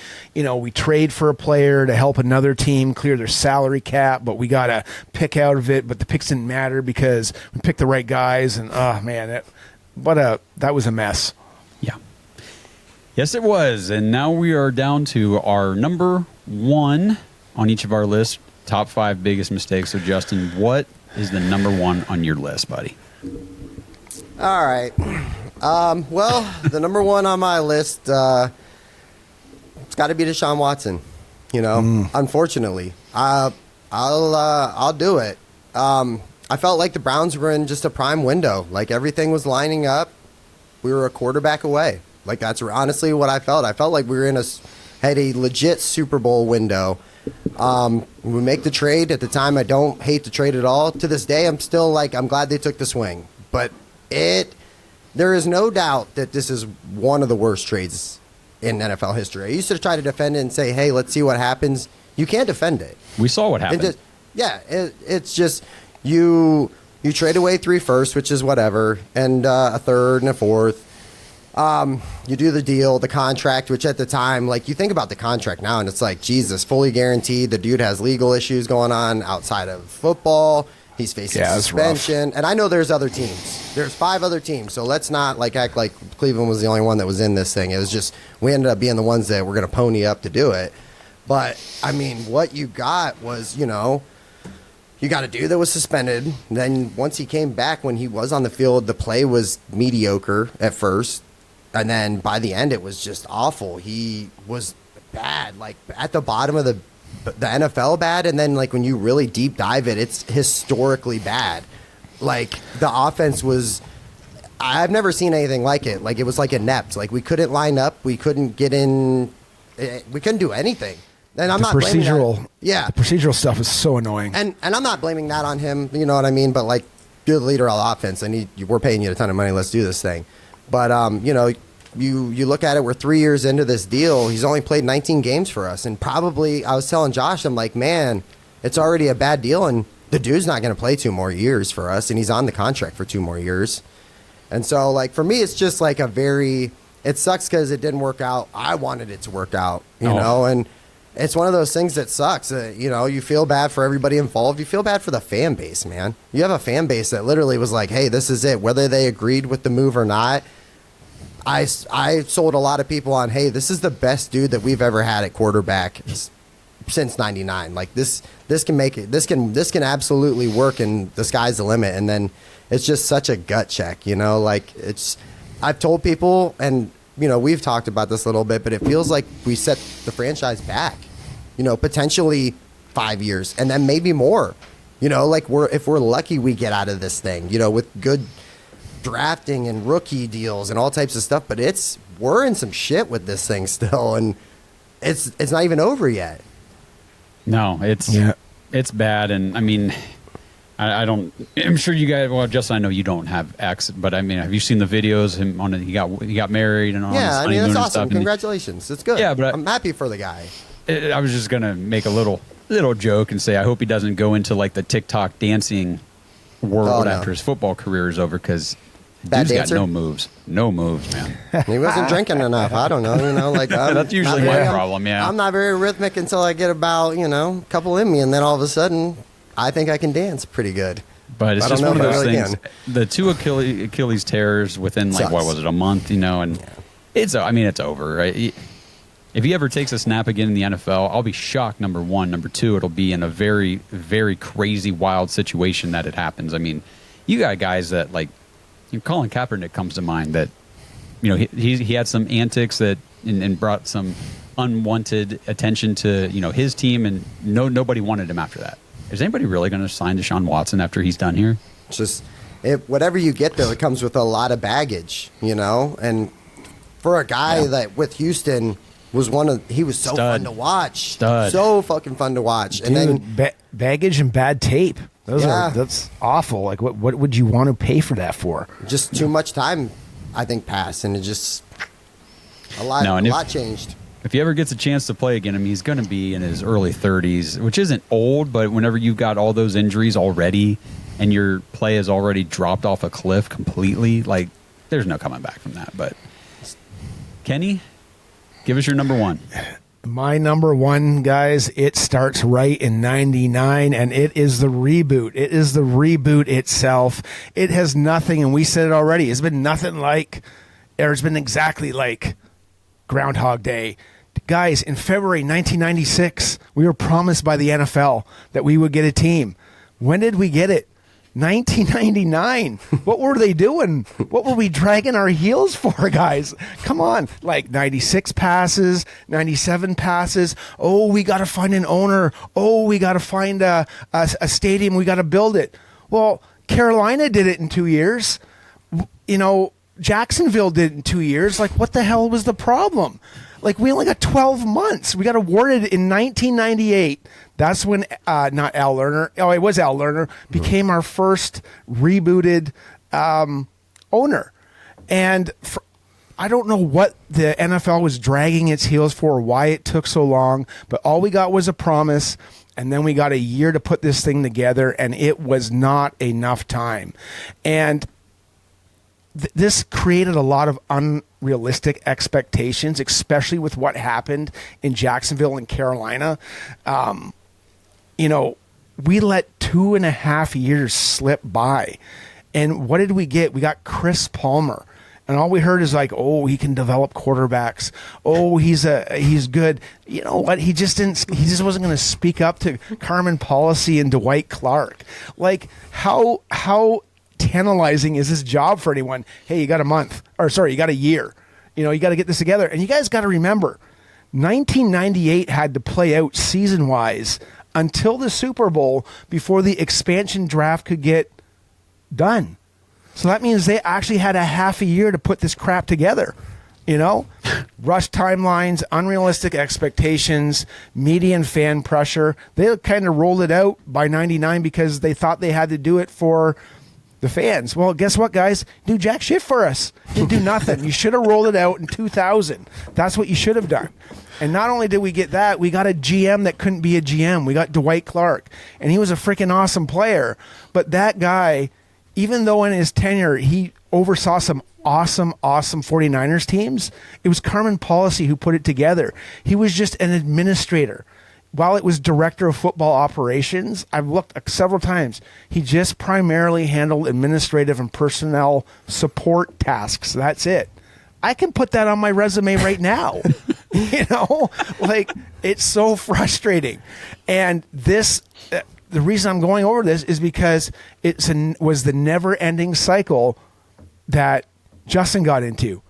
trade for a player to help another team clear their salary cap, but we got to pick out of it. But the picks didn't matter because we picked the right guys. And that was a mess. Yeah. Yes, it was. And now we are down to our number 1 on each of our lists, top 5 biggest mistakes. So Justin, what is the number 1 on your list, buddy? All right. Well, the number 1 on my list, it's got to be Deshaun Watson. Unfortunately, I'll do it. I felt like the Browns were in just a prime window. Like, everything was lining up. We were a quarterback away. Like, that's honestly what I felt. I felt like we were had a legit Super Bowl window. We make the trade at the time. I don't hate the trade at all. To this day, I'm still like, I'm glad they took the swing, but there is no doubt that this is one of the worst trades in NFL history. I used to try to defend it and say, hey, let's see what happens. You can't defend it. We saw what happened. It's just you trade away 3 firsts, which is whatever, and a third and a fourth. You do the deal, the contract, which at the time, like, you think about the contract now and it's like, Jesus, fully guaranteed. The dude has legal issues going on outside of football. He's facing suspension. And I know there's other teams. There's 5 other teams. So let's not act like Cleveland was the only one that was in this thing. It was just, we ended up being the ones that were going to pony up to do it. But, I mean, what you got was, you got a dude that was suspended. Then once he came back, when he was on the field, the play was mediocre at first. And then by the end, it was just awful. He was bad, like at the bottom of the NFL bad, and then like when you really deep dive it, it's historically bad. Like, the offense was, I've never seen anything like it. Like, it was like inept. Like, we couldn't line up, we couldn't get in, we couldn't do anything. And I'm not blaming that. Yeah, the procedural stuff is so annoying. And I'm not blaming that on him. You know what I mean? But like, you're the leader of the offense. We're paying you a ton of money. Let's do this thing. But you look at it, we're 3 years into this deal. He's only played 19 games for us. And probably, I was telling Josh, I'm like, man, it's already a bad deal. And the dude's not going to play 2 more years for us. And he's on the contract for 2 more years. And so, like, for me, it's just like it sucks because it didn't work out. I wanted it to work out, you know, and it's one of those things that sucks. You feel bad for everybody involved. You feel bad for the fan base, man. You have a fan base that literally was like, hey, this is it. Whether they agreed with the move or not, I sold a lot of people on, hey, this is the best dude that we've ever had at quarterback since '99. Like, this can make it. This can absolutely work, and the sky's the limit. And then it's just such a gut check, Like, I've told people, and we've talked about this a little bit, but it feels like we set the franchise back, potentially 5 years and then maybe more. Like if we're lucky, we get out of this thing, with good drafting and rookie deals and all types of stuff. But we're in some shit with this thing still, and it's not even over yet. No, it's bad, and I mean, I'm sure you guys. Well, Justin, I know you don't have X, but I mean, have you seen the videos? He got married and all. Yeah, I mean, that's awesome. Stuff, Congratulations, it's good. Yeah, but I'm happy for the guy. I was just gonna make a little joke and say I hope he doesn't go into like the TikTok dancing world after his football career is over, because dude's got no moves, man. He wasn't drinking enough. I don't know. Like that's usually my problem. Yeah, I'm not very rhythmic until I get about a couple in me, and then all of a sudden, I think I can dance pretty good. But it's just one of those things. The two Achilles tears within like what was it, a month? And it's over, right? If he ever takes a snap again in the NFL, I'll be shocked, number one. Number two, it'll be in a very, very crazy, wild situation that it happens. I mean, you got guys that, like, Colin Kaepernick comes to mind that, he had some antics that and brought some unwanted attention to, his team, and nobody wanted him after that. Is anybody really going to sign Deshaun Watson after he's done here? It's just, whatever you get, though, it comes with a lot of baggage, and for a guy that with Houston he was so fun to watch. So fucking fun to watch. Dude, and then baggage and bad tape. That's awful. Like what would you want to pay for that for? Just too much time, I think, passed, and it just a lot changed. If he ever gets a chance to play again, he's going to be in his early 30s, which isn't old, but whenever you've got all those injuries already and your play has already dropped off a cliff completely, like there's no coming back from that. But Kenny, give us your number one. My number one, guys, it starts right in 99, and it is the reboot. It is the reboot itself. It has nothing, and we said it already, it's been nothing like, or it's been exactly like Groundhog Day. Guys, in February 1996, we were promised by the NFL that we would get a team. When did we get it? 1999. What were they doing? What were we dragging our heels for, guys? Come on. Like 96 passes, 97 passes. Oh, we got to find an owner. Oh, we got to find a stadium. We got to build it. Well, Carolina did it in 2 years. Jacksonville did it in 2 years. Like, what the hell was the problem? Like, we only got 12 months. We got awarded in 1998. That's when, not Al Lerner. Oh, it was Al Lerner. Became our first rebooted owner. And I don't know what the NFL was dragging its heels for, why it took so long. But all we got was a promise. And then we got a year to put this thing together. And it was not enough time. And this created a lot of unrealistic expectations, especially with what happened in Jacksonville and Carolina. We let 2.5 years slip by. And what did we get? We got Chris Palmer. And all we heard is like, oh, he can develop quarterbacks. Oh, he's good. You know what? He just wasn't going to speak up to Carmen Policy and Dwight Clark. Like, how tantalizing is this job for anyone? Hey, you got you got a year. You got to get this together. And you guys got to remember, 1998 had to play out season-wise until the Super Bowl before the expansion draft could get done. So that means they actually had a half a year to put this crap together. Rush timelines, unrealistic expectations, media and fan pressure. They kind of rolled it out by 99 because they thought they had to do it for the fans. Well, guess what, guys? Do jack shit for us. You do nothing. You should have rolled it out in 2000. That's what you should have done. And not only did we get that, we got a GM that couldn't be a GM. We got Dwight Clark, and he was a freaking awesome player. But that guy, even though in his tenure he oversaw some awesome 49ers teams, it was Carmen Policy who put it together. He was just an administrator. While it was director of football operations, I've looked several times. He just primarily handled administrative and personnel support tasks. That's it. I can put that on my resume right now. It's so frustrating. And this, the reason I'm going over this is because was the never-ending cycle that Justin got into.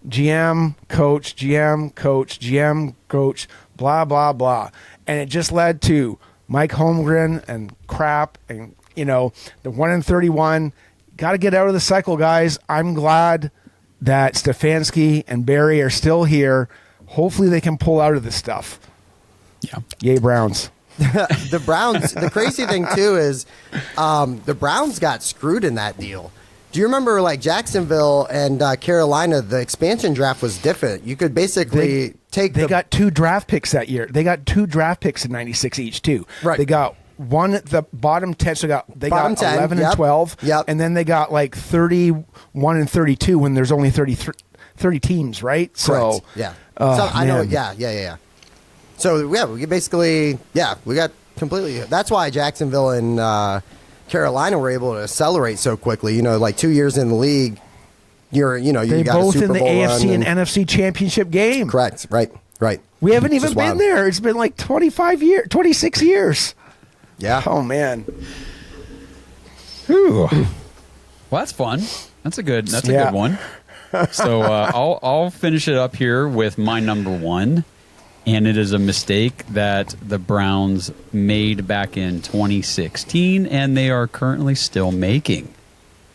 GM, coach, GM, coach, GM, coach, blah, blah, blah. And it just led to Mike Holmgren and crap and, the 1-31. Got to get out of the cycle, guys. I'm glad that Stefanski and Barry are still here. Hopefully they can pull out of this stuff. Yeah. Yay, Browns. The Browns, the crazy thing, too, is the Browns got screwed in that deal. Do you remember, like, Jacksonville and Carolina, the expansion draft was different. You could basically They got 2 draft picks that year. They got 2 draft picks in 96 each, too. Right. They got one at the bottom 10, so they got 11 and 12. Yep. And then they got, like, 31 and 32 when there's only 30 teams, right? Correct. So, yeah. I know. man. Yeah. So, yeah, we basically, we got completely. That's why Jacksonville and Carolina were able to accelerate so quickly. Like 2 years in the league, you they got both a Super in the Bowl AFC run and NFC championship game. Correct. Right. We haven't Which even is been wild. there. It's been like 26 years. Yeah. Oh, man. Whew. Well, that's fun. That's a good one. So I'll finish it up here with my number 1, and it is a mistake that the Browns made back in 2016, and they are currently still making.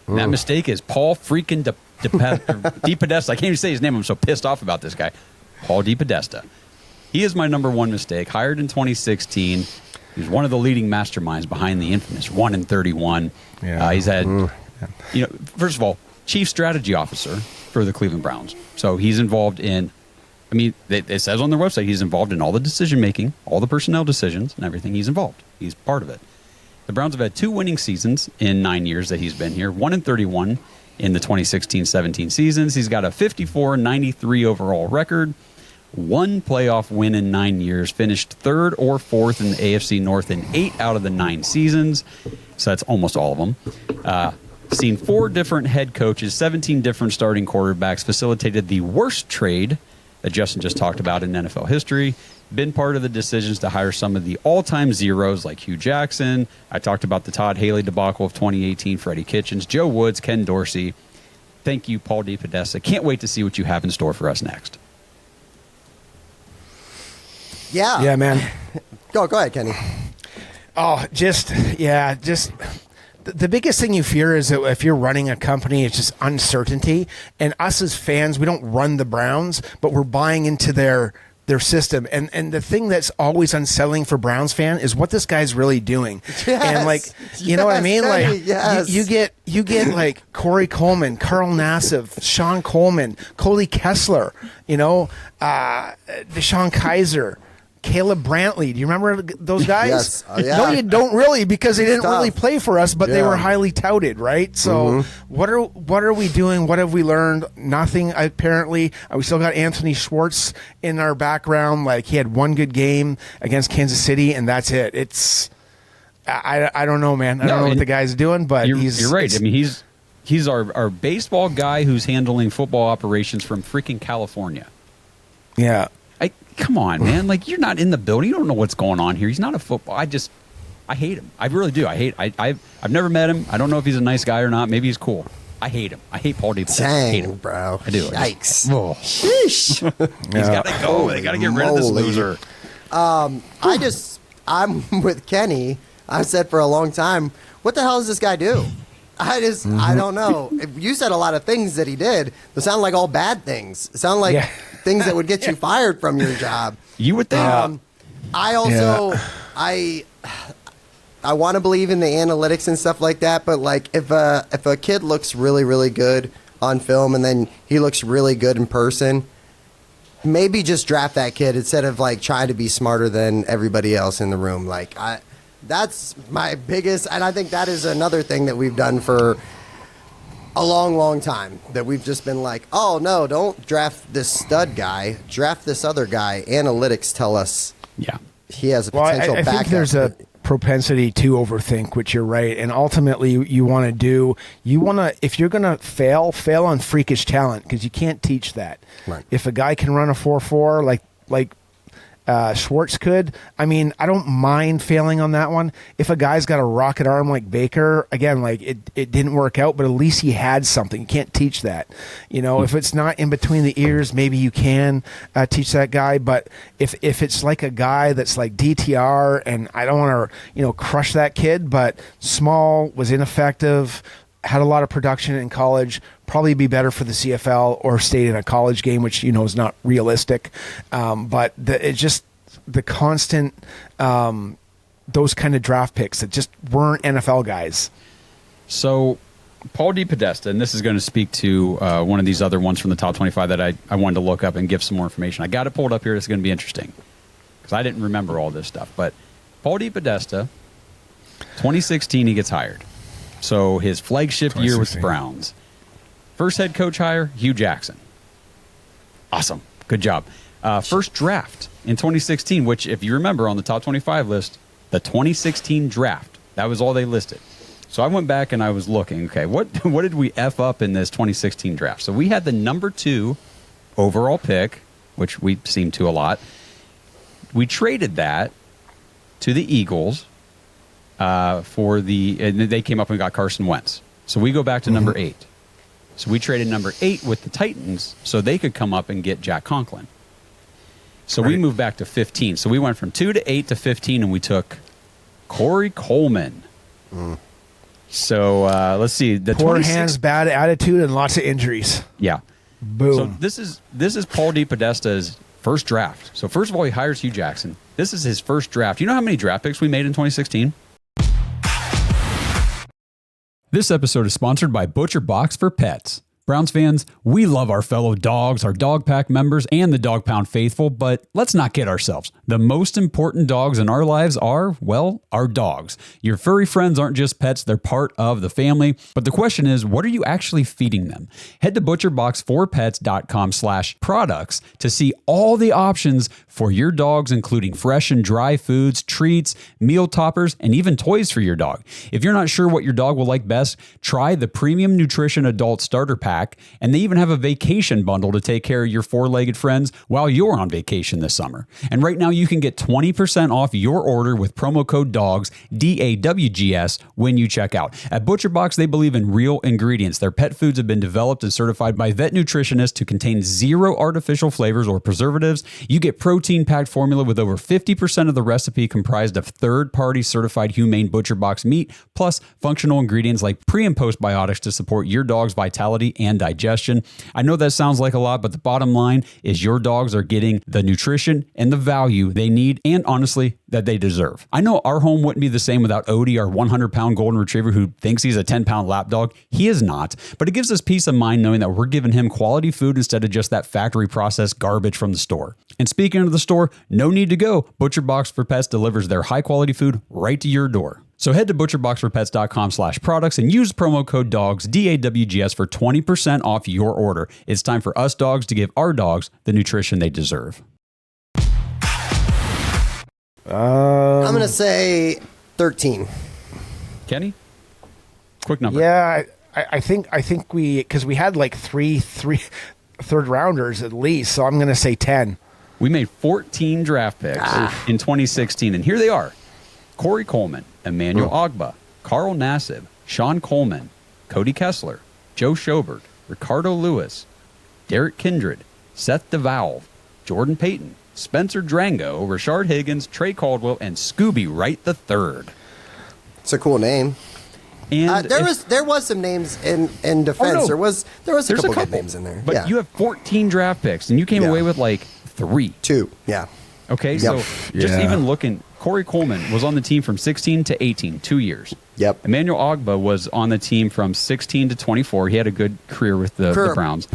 And that mistake is Paul freaking DePodesta. I can't even say his name. I'm so pissed off about this guy. Paul DePodesta. He is my number 1 mistake. Hired in 2016. He's one of the leading masterminds behind the infamous 1-31. Yeah. He's had, first of all, chief strategy officer for the Cleveland Browns. So he's involved in, it says on their website, he's involved in all the decision making, all the personnel decisions and everything. He's involved. He's part of it. The Browns have had 2 winning seasons in 9 years that he's been here, 1-31 in the 2016-17 seasons. He's got a 54-93 overall record. 1 playoff win in 9 years, finished 3rd or 4th in the AFC North in 8 out of the 9 seasons. So that's almost all of them. Seen 4 different head coaches, 17 different starting quarterbacks, facilitated the worst trade that Justin just talked about in NFL history. Been part of the decisions to hire some of the all-time zeros like Hugh Jackson. I talked about the Todd Haley debacle of 2018, Freddie Kitchens, Joe Woods, Ken Dorsey. Thank you, Paul DePodesta. Can't wait to see what you have in store for us next. Yeah, man. Go ahead, Kenny. Oh, the biggest thing you fear is that if you're running a company, it's just uncertainty. And us as fans, we don't run the Browns, but we're buying into their system. And the thing that's always unsettling for Browns fan is what this guy's really doing. Yes. And you know what I mean? Kenny, Like yes. you get like Corey Coleman, Carl Nassif, Sean Coleman, Coley Kessler, Deshaun Kaiser, Caleb Brantley. Do you remember those guys? Yes. Yeah. No, you don't really, because they didn't tough. really play for us, but they were highly touted, right? So what are we doing? What have we learned? Nothing, apparently. We still got Anthony Schwartz in our background. Like, he had 1 good game against Kansas City, and that's it. It's I don't know, man. I don't know what the guy's doing, but you're right. He's our baseball guy who's handling football operations from freaking California. Yeah. Come on, man. Like, you're not in the building. You don't know what's going on here. He's not a football. I hate him. I really do. I've never met him. I don't know if he's a nice guy or not. Maybe he's cool. I hate him. I hate Paul DePodesta. I hate him, bro. I do. Yikes. Sheesh. He's got to go. They got to get rid of this loser. I'm with Kenny. I've said for a long time, what the hell does this guy do? I don't know. You said a lot of things that he did. They sound like all bad things. It sound like things that would get you fired from your job. You would think. I also, I want to believe in the analytics and stuff like that, but like if a kid looks really, really good on film and then he looks really good in person, maybe just draft that kid instead of like trying to be smarter than everybody else in the room. Like that's my biggest, and I think that is another thing that we've done for a long, long time, that we've just been like, oh no, don't draft this stud guy, draft this other guy. Analytics tell us he has a potential backup. I think there's a propensity to overthink, which you're right, and ultimately you want to if you're going to fail on freakish talent, because you can't teach that. Right. If a guy can run a 4.4 like Schwartz could. I mean, I don't mind failing on that one. If a guy's got a rocket arm like Baker, again, like it didn't work out, but at least he had something. You can't teach that. You know, if it's not in between the ears, maybe you can teach that guy. But if it's like a guy that's like DTR, and I don't want to, you know, crush that kid, but small, was ineffective, had a lot of production in college, probably be better for the CFL or stayed in a college game, which, you know, is not realistic. But it's just the constant, those kind of draft picks that just weren't NFL guys. So Paul DePodesta, and this is going to speak to one of these other ones from the top 25 that I wanted to look up and give some more information. I got it pulled up here. It's going to be interesting because I didn't remember all this stuff. But Paul DePodesta, 2016, he gets hired. So his flagship year with the Browns. First head coach hire, Hugh Jackson. Awesome. Good job. First draft in 2016, which, if you remember on the top 25 list, the 2016 draft, that was all they listed. So I went back and I was looking, okay, what did we F up in this 2016 draft? So we had the number 2 overall pick, which we seem to a lot. We traded that to the Eagles. And they came up and got Carson Wentz. So we go back to number 8. So we traded number 8 with the Titans so they could come up and get Jack Conklin. So we moved back to 15. So we went from 2 to 8 to 15, and we took Corey Coleman. So let's see. The poor hands, bad attitude, and lots of injuries. Yeah. Boom. So this is Paul DePodesta's first draft. So first of all, he hires Hugh Jackson. This is his first draft. You know how many draft picks we made in 2016? This episode is sponsored by Butcher Box for Pets. Browns fans, we love our fellow dogs, our Dog Pack members, and the Dog Pound faithful, but let's not kid ourselves. The most important dogs in our lives are, well, our dogs. Your furry friends aren't just pets, they're part of the family. But the question is, what are you actually feeding them? Head to butcherbox4pets.com/products to see all the options for your dogs, including fresh and dry foods, treats, meal toppers, and even toys for your dog. If you're not sure what your dog will like best, try the Premium Nutrition Adult Starter Pack. And they even have a vacation bundle to take care of your four-legged friends while you're on vacation this summer. And right now you can get 20% off your order with promo code DAWGS, DAWGS, when you check out. At ButcherBox, they believe in real ingredients. Their pet foods have been developed and certified by vet nutritionists to contain 0 artificial flavors or preservatives. You get protein-packed formula with over 50% of the recipe comprised of third-party certified humane ButcherBox meat, plus functional ingredients like pre- and postbiotics to support your dog's vitality and digestion. I know that sounds like a lot, but the bottom line is your dogs are getting the nutrition and the value they need, and honestly, that they deserve. I know our home wouldn't be the same without Odie, our 100-pound golden retriever who thinks he's a 10-pound lap dog. He is not, but it gives us peace of mind knowing that we're giving him quality food instead of just that factory-processed garbage from the store. And speaking of the store, no need to go. ButcherBox for Pets delivers their high-quality food right to your door. So head to butcherboxforpets.com/products and use promo code DAWGS, DAWGS, for 20% off your order. It's time for us dogs to give our dogs the nutrition they deserve. I'm going to say 13. Kenny? Quick number. Yeah, I think we, because we had like three third rounders at least, so I'm going to say 10. We made 14 draft picks in 2016, and here they are. Corey Coleman, Emmanuel Ogbah, Carl Nassib, Sean Coleman, Cody Kessler, Joe Schobert, Ricardo Lewis, Derek Kindred, Seth DeValve, Jordan Payton, Spencer Drango, Rashard Higgins, Trey Caldwell, and Scooby Wright III. It's a cool name. And there was some names in defense. Oh, no. There was a couple good names in there. But yeah. you have 14 draft picks, and you came away with like 3. 2, yeah. Okay, so just even looking, Corey Coleman was on the team from 16 to 18, 2 years. Yep. Emmanuel Ogbah was on the team from 16 to 24. He had a good career with the Browns.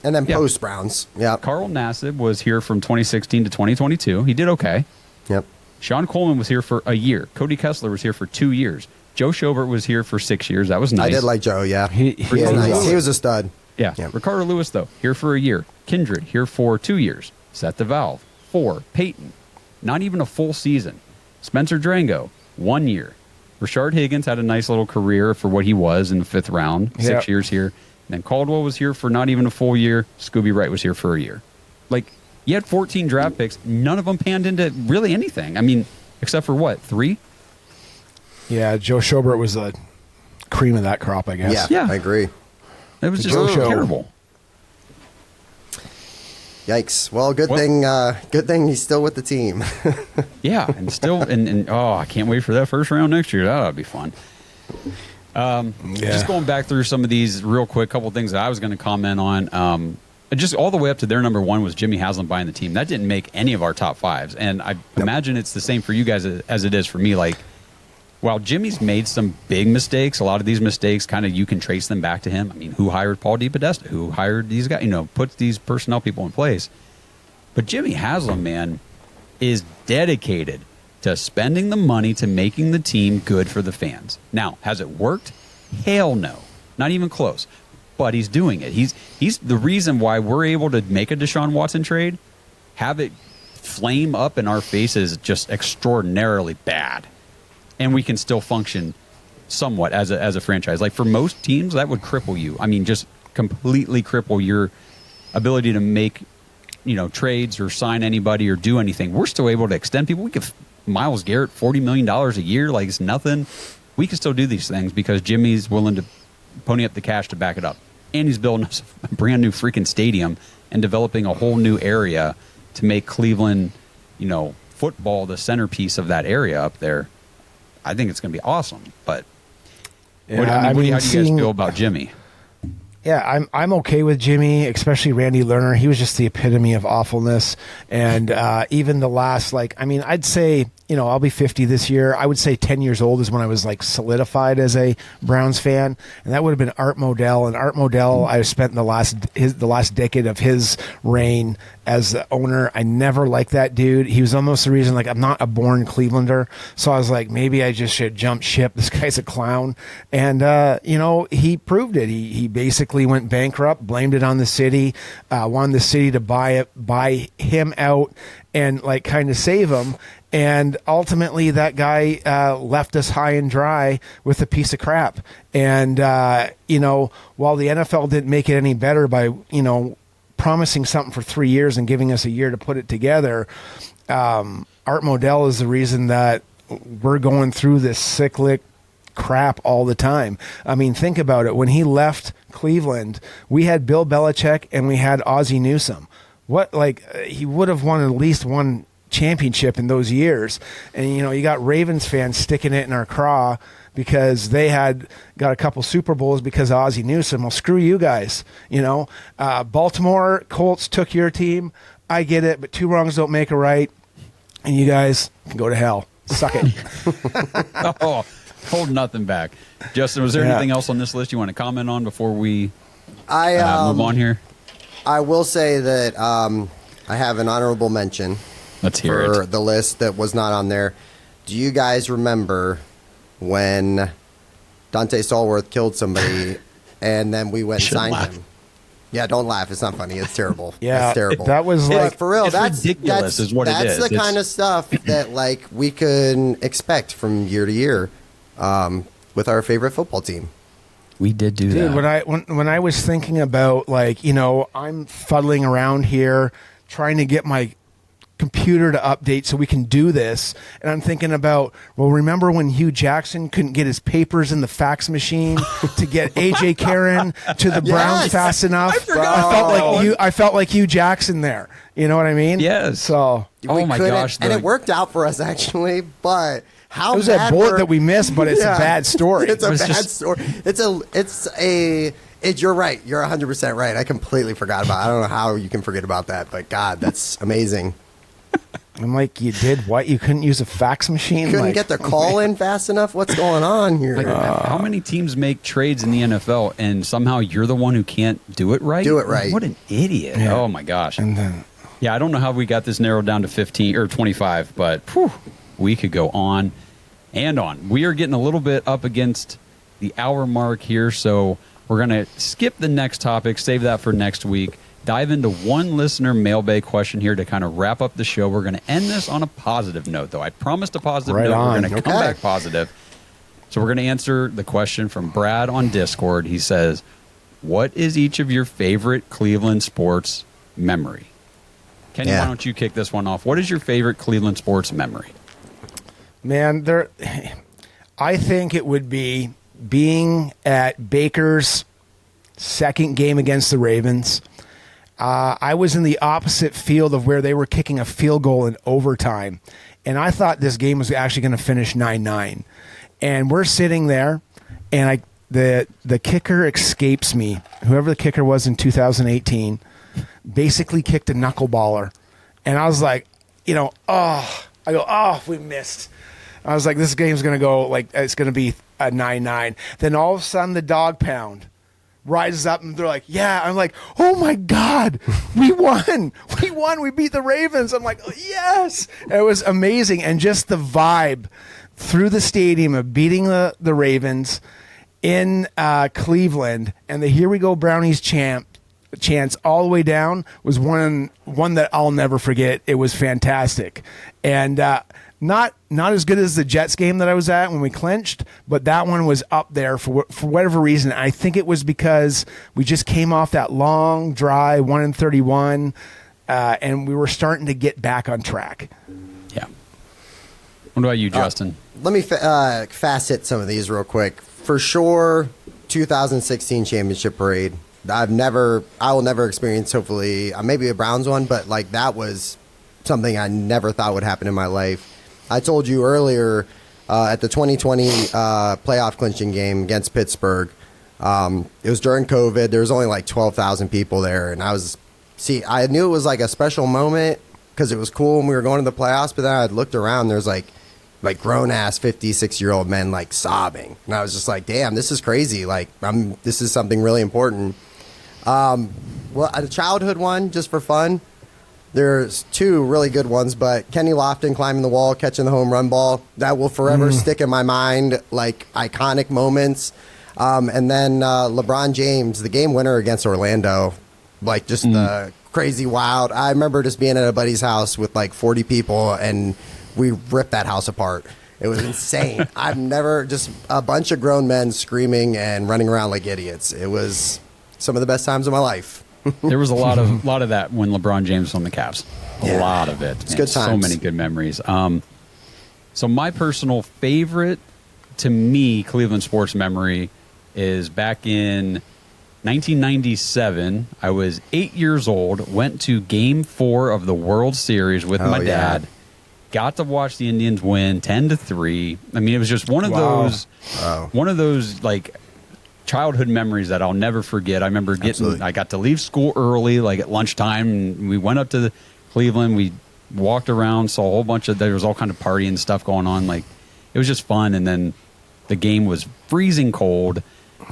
And then post-Browns. Yeah. Carl Nassib was here from 2016 to 2022. He did okay. Yep. Sean Coleman was here for a year. Cody Kessler was here for 2 years. Joe Schobert was here for 6 years. That was nice. I did like Joe, yeah. He was nice. He was a stud. Yeah. Ricardo Lewis, though, here for a year. Kindred, here for 2 years. Seth DeValve, 4. Peyton, not even a full season. Spencer Drango, 1 year. Rashard Higgins had a nice little career for what he was in the 5th round, 6 years here. And then Caldwell was here for not even a full year. Scooby Wright was here for a year. Like, You had 14 draft picks. None of them panned into really anything. I mean, except for what, 3? Yeah, Joe Schobert was the cream of that crop, I guess. Yeah. I agree. It was just terrible. Yikes! Well, good thing he's still with the team. Yeah, and still, and I can't wait for that first round next year. That ought to be fun. Just going back through some of these real quick, couple of things that I was going to comment on. Just all the way up to their number 1 was Jimmy Haslam buying the team. That didn't make any of our top 5s, and I imagine it's the same for you guys as it is for me. Like, while Jimmy's made some big mistakes, a lot of these mistakes kind of you can trace them back to him. I mean, who hired Paul DePodesta? Who hired these guys? Puts these personnel people in place. But Jimmy Haslam, man, is dedicated to spending the money to making the team good for the fans. Now, has it worked? Hell no. Not even close. But he's doing it. He's the reason why we're able to make a Deshaun Watson trade, have it flame up in our faces just extraordinarily bad. And we can still function somewhat as a franchise. Like, for most teams, that would cripple you. I mean, just completely cripple your ability to make, trades or sign anybody or do anything. We're still able to extend people. We give Myles Garrett $40 million a year like it's nothing. We can still do these things because Jimmy's willing to pony up the cash to back it up. And he's building us a brand new freaking stadium and developing a whole new area to make Cleveland, football the centerpiece of that area up there. I think it's going to be awesome. But how do you guys feel about Jimmy? Yeah, I'm okay with Jimmy, especially Randy Lerner. He was just the epitome of awfulness. And even the last, I'd say, I'll be 50 this year. I would say 10 years old is when I was solidified as a Browns fan. And that would have been Art Modell. And Art Modell, I spent the last decade of his reign as the owner. I never liked that dude. He was almost the reason, I'm not a born Clevelander. So I was like, maybe I just should jump ship. This guy's a clown. And, he proved it. He basically went bankrupt, blamed it on the city, wanted the city to buy him out and kind of save him. And ultimately, that guy left us high and dry with a piece of crap. And, while the NFL didn't make it any better by, promising something for 3 years and giving us a year to put it together, Art Modell is the reason that we're going through this cyclic crap all the time. I mean, think about it. When he left Cleveland, we had Bill Belichick and we had Ozzie Newsome. He would have won at least one championship in those years. And, you got Ravens fans sticking it in our craw because they had got a couple Super Bowls because of Ozzie Newsome. Well, screw you guys. Baltimore Colts took your team. I get it, but 2 wrongs don't make a right. And you guys can go to hell. Suck it. Hold nothing back. Justin, was there anything else on this list you want to comment on before we move on here? I will say that I have an honorable mention. Let's hear it. For the list that was not on there. Do you guys remember when Dante Stallworth killed somebody and then we went and signed him? Yeah, don't laugh. It's not funny. It's terrible. Yeah, it's terrible. That was for real. That's ridiculous. Is what it is. That's the kind of stuff that we can expect from year to year with our favorite football team. We did do that. When I was thinking about I'm fuddling around here trying to get my computer to update so we can do this, and I'm thinking about, remember when Hugh Jackson couldn't get his papers in the fax machine to get AJ Karen to the Browns fast enough? I felt like Hugh Jackson there. You know what I mean? Yes. So my gosh, and it worked out for us actually, but how it was that bullet that we missed, but it's a bad story. It's a bad story. You're right. You're 100% right. I completely forgot about it. I don't know how you can forget about that, but God, that's amazing. I'm like, you did what? You couldn't use a fax machine? Couldn't get the call in fast enough? What's going on here? How many teams make trades in the NFL and somehow you're the one who can't do it right? Do it right. What an idiot. Yeah. Oh, my gosh. And then, I don't know how we got this narrowed down to 15 or 25, but we could go on and on. We are getting a little bit up against the hour mark here, so we're going to skip the next topic, save that for next week. Dive into one listener mailbag question here to kind of wrap up the show. We're going to end this on a positive note, though. I promised a positive note. We're going to come back positive. So we're going to answer the question from Brad on Discord. He says, what is each of your favorite Cleveland sports memory? Kenny, why don't you kick this one off? What is your favorite Cleveland sports memory? Man, I think it would be being at Baker's second game against the Ravens. I was in the opposite field of where they were kicking a field goal in overtime, and I thought this game was actually going to finish 9-9. And we're sitting there, and the kicker escapes me. Whoever the kicker was in 2018 basically kicked a knuckleballer. And I was like, we missed. I was like, this game's going to go, it's going to be a 9-9. Then all of a sudden, the dog pound rises up, and they're like, yeah. I'm like, oh, my God, we won. We won. We beat the Ravens. I'm like, oh, yes. And it was amazing. And just the vibe through the stadium of beating the Ravens in Cleveland, and the Here We Go Brownies chants all the way down was one that I'll never forget. It was fantastic. And not as good as the Jets game that I was at when we clinched, but that one was up there for whatever reason. I think it was because we just came off that long, dry 1-31, and we were starting to get back on track. Yeah. What about you, Justin? Let me fast hit some of these real quick. For sure, 2016 championship parade. I will never experience, hopefully, maybe a Browns one, but that was something I never thought would happen in my life. I told you earlier at the 2020 playoff clinching game against Pittsburgh, it was during COVID. There was only 12,000 people there, and I knew it was a special moment because it was cool when we were going to the playoffs, but then I looked around, there's grown-ass 56-year-old men sobbing, and I was just like, damn, this is crazy. This is something really important. A childhood one, just for fun. There's two really good ones, but Kenny Lofton climbing the wall, catching the home run ball, that will forever stick in my mind, iconic moments. And then LeBron James, the game winner against Orlando, the crazy wild. I remember just being at a buddy's house with 40 people, and we ripped that house apart. It was insane. I've never, just a bunch of grown men screaming and running around like idiots. It was some of the best times of my life. There was a lot of that when LeBron James was on the Cavs. A lot of it. It's good times. So many good memories. So my personal favorite, to me, Cleveland sports memory is back in 1997. I was 8 years old, went to Game 4 of the World Series with my dad. Got to watch the Indians win 10-3. I mean, it was just one of those childhood memories that I'll never forget. I remember I got to leave school early, at lunchtime, and we went up to Cleveland. We walked around, saw a whole bunch there was all kind of partying stuff going on. It was just fun. And then the game was freezing cold,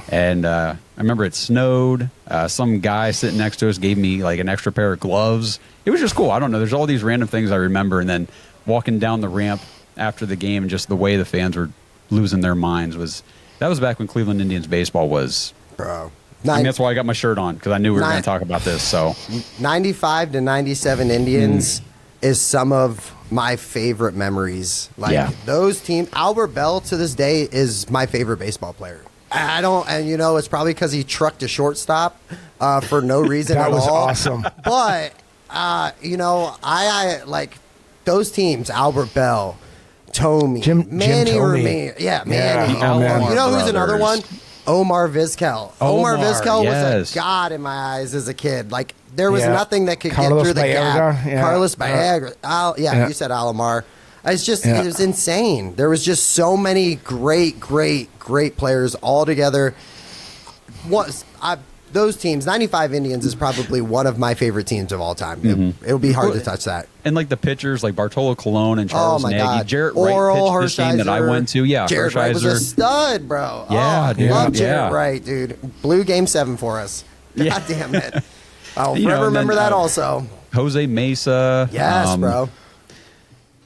and I remember it snowed. Some guy sitting next to us gave me an extra pair of gloves. It was just cool. I don't know. There's all these random things I remember, and then walking down the ramp after the game and just the way the fans were losing their minds that was back when Cleveland Indians baseball was. Bro. That's why I got my shirt on, because I knew we were going to talk about this. So 95 to 97 Indians is some of my favorite memories. Those teams, Albert Bell to this day is my favorite baseball player. It's probably because he trucked a shortstop for no reason at all. That was awesome. But, I like those teams, Albert Bell, Tomey, Manny Ramirez. Yeah, Manny. You know who's another one? Omar Vizquel. Omar Vizquel was a god in my eyes as a kid. There was nothing that could Carlos get through the Baerga, gap. Carlos Baerga. You said Alomar. It's just, it was insane. There was just so many great players all together. Those teams, 95 Indians is probably one of my favorite teams of all time. It would be hard to touch that. And the pitchers, Bartolo Colon and Charles Nagy. God. Jarrett Wright pitched this game that I went to. Yeah, Jarrett Wright was a stud, bro. Yeah, dude. Love Jarrett Wright, dude. Blew Game 7 for us. God damn it. I'll forever remember that also. Jose Mesa. Yes, bro.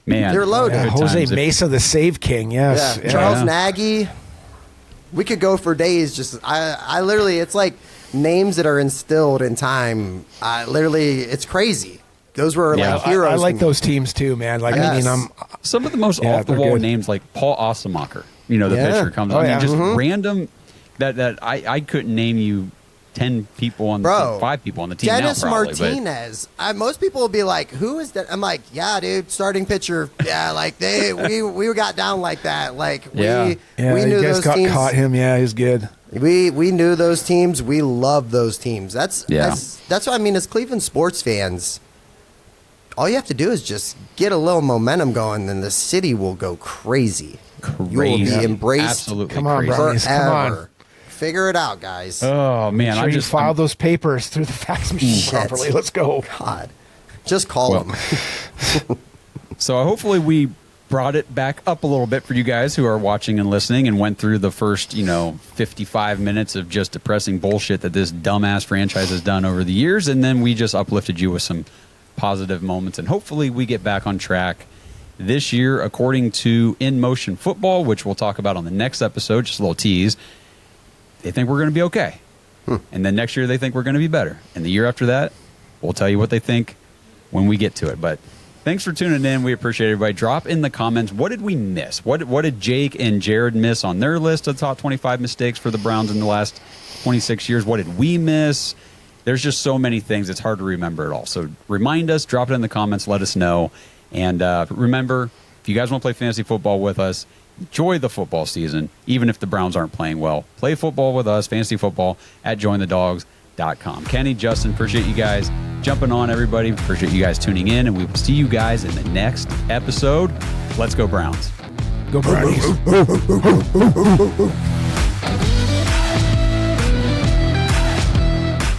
Man. They're loaded. Jose Mesa, the save king, yes. Yeah. Charles Nagy. We could go for days. Just I literally, it's names that are instilled in time. It's crazy. Those were heroes. I like those teams too, man. Some of the most off the wall names, like Paul Ostemacher. The pitcher comes. Just random that I couldn't name you 10 people on the 5 people on the team Dennis now, probably. Martinez. Most people will be like, who is that? I'm like, yeah, dude, starting pitcher. Yeah, like we got down like that. Like we knew you guys those teams. caught him. Yeah, he's good. We knew those teams. We love those teams. That's what I mean. As Cleveland sports fans, all you have to do is just get a little momentum going, then the city will go crazy. You will be embraced. Absolutely. Come on, crazy. brownies. Come on. Figure it out, guys. Oh man, Sure, you filed those papers through the fax machine properly. Let's go. God, just call them. So hopefully we brought it back up a little bit for you guys who are watching and listening, and went through the first 55 minutes of just depressing bullshit that this dumbass franchise has done over the years, and then we just uplifted you with some positive moments, and hopefully we get back on track this year. According to In Motion Football, which we'll talk about on the next episode, just a little tease, they think we're going to be okay. And then next year they think we're going to be better. And the year after that, we'll tell you what they think when we get to it. But thanks for tuning in. We appreciate everybody. Drop in the comments, what did we miss? What did Jake and Jared miss on their list of top 25 mistakes for the Browns in the last 26 years? What did we miss? There's just so many things, it's hard to remember it all. So remind us, drop it in the comments, let us know. And remember, if you guys want to play fantasy football with us, enjoy the football season, even if the Browns aren't playing well. Play football with us, fantasy football, at jointhedawgs.com. Kenny, Justin, appreciate you guys jumping on, everybody. Appreciate you guys tuning in, and we will see you guys in the next episode. Let's go Browns. Go Brownies.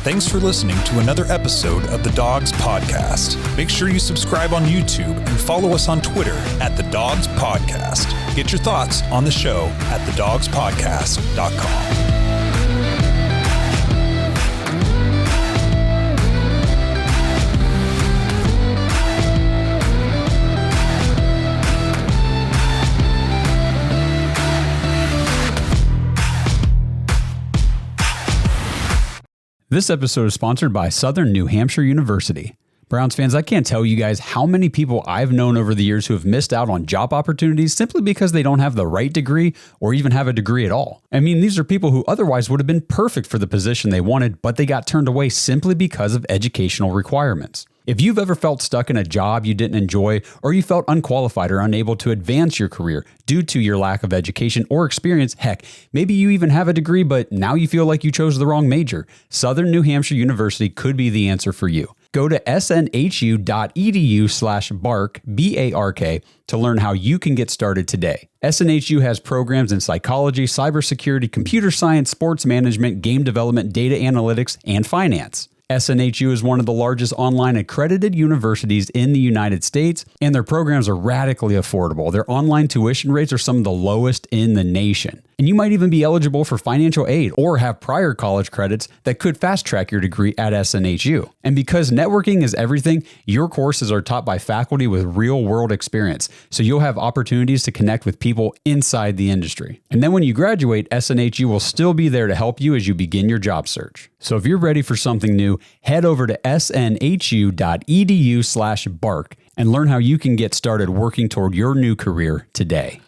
Thanks for listening to another episode of the Dawgs Podcast. Make sure you subscribe on YouTube and follow us on Twitter at the Dawgs Podcast. Get your thoughts on the show at thedawgspodcast.com. This episode is sponsored by Southern New Hampshire University. Browns fans, I can't tell you guys how many people I've known over the years who have missed out on job opportunities simply because they don't have the right degree or even have a degree at all. I mean, these are people who otherwise would have been perfect for the position they wanted, but they got turned away simply because of educational requirements. If you've ever felt stuck in a job you didn't enjoy, or you felt unqualified or unable to advance your career due to your lack of education or experience, heck, maybe you even have a degree, but now you feel like you chose the wrong major, Southern New Hampshire University could be the answer for you. Go to snhu.edu/bark, B-A-R-K, to learn how you can get started today. SNHU has programs in psychology, cybersecurity, computer science, sports management, game development, data analytics, and finance. SNHU is one of the largest online accredited universities in the United States, and their programs are radically affordable. Their online tuition rates are some of the lowest in the nation. And you might even be eligible for financial aid or have prior college credits that could fast track your degree at SNHU. And because networking is everything, your courses are taught by faculty with real world experience, so you'll have opportunities to connect with people inside the industry. And then when you graduate, SNHU will still be there to help you as you begin your job search. So if you're ready for something new, head over to snhu.edu/bark and learn how you can get started working toward your new career today.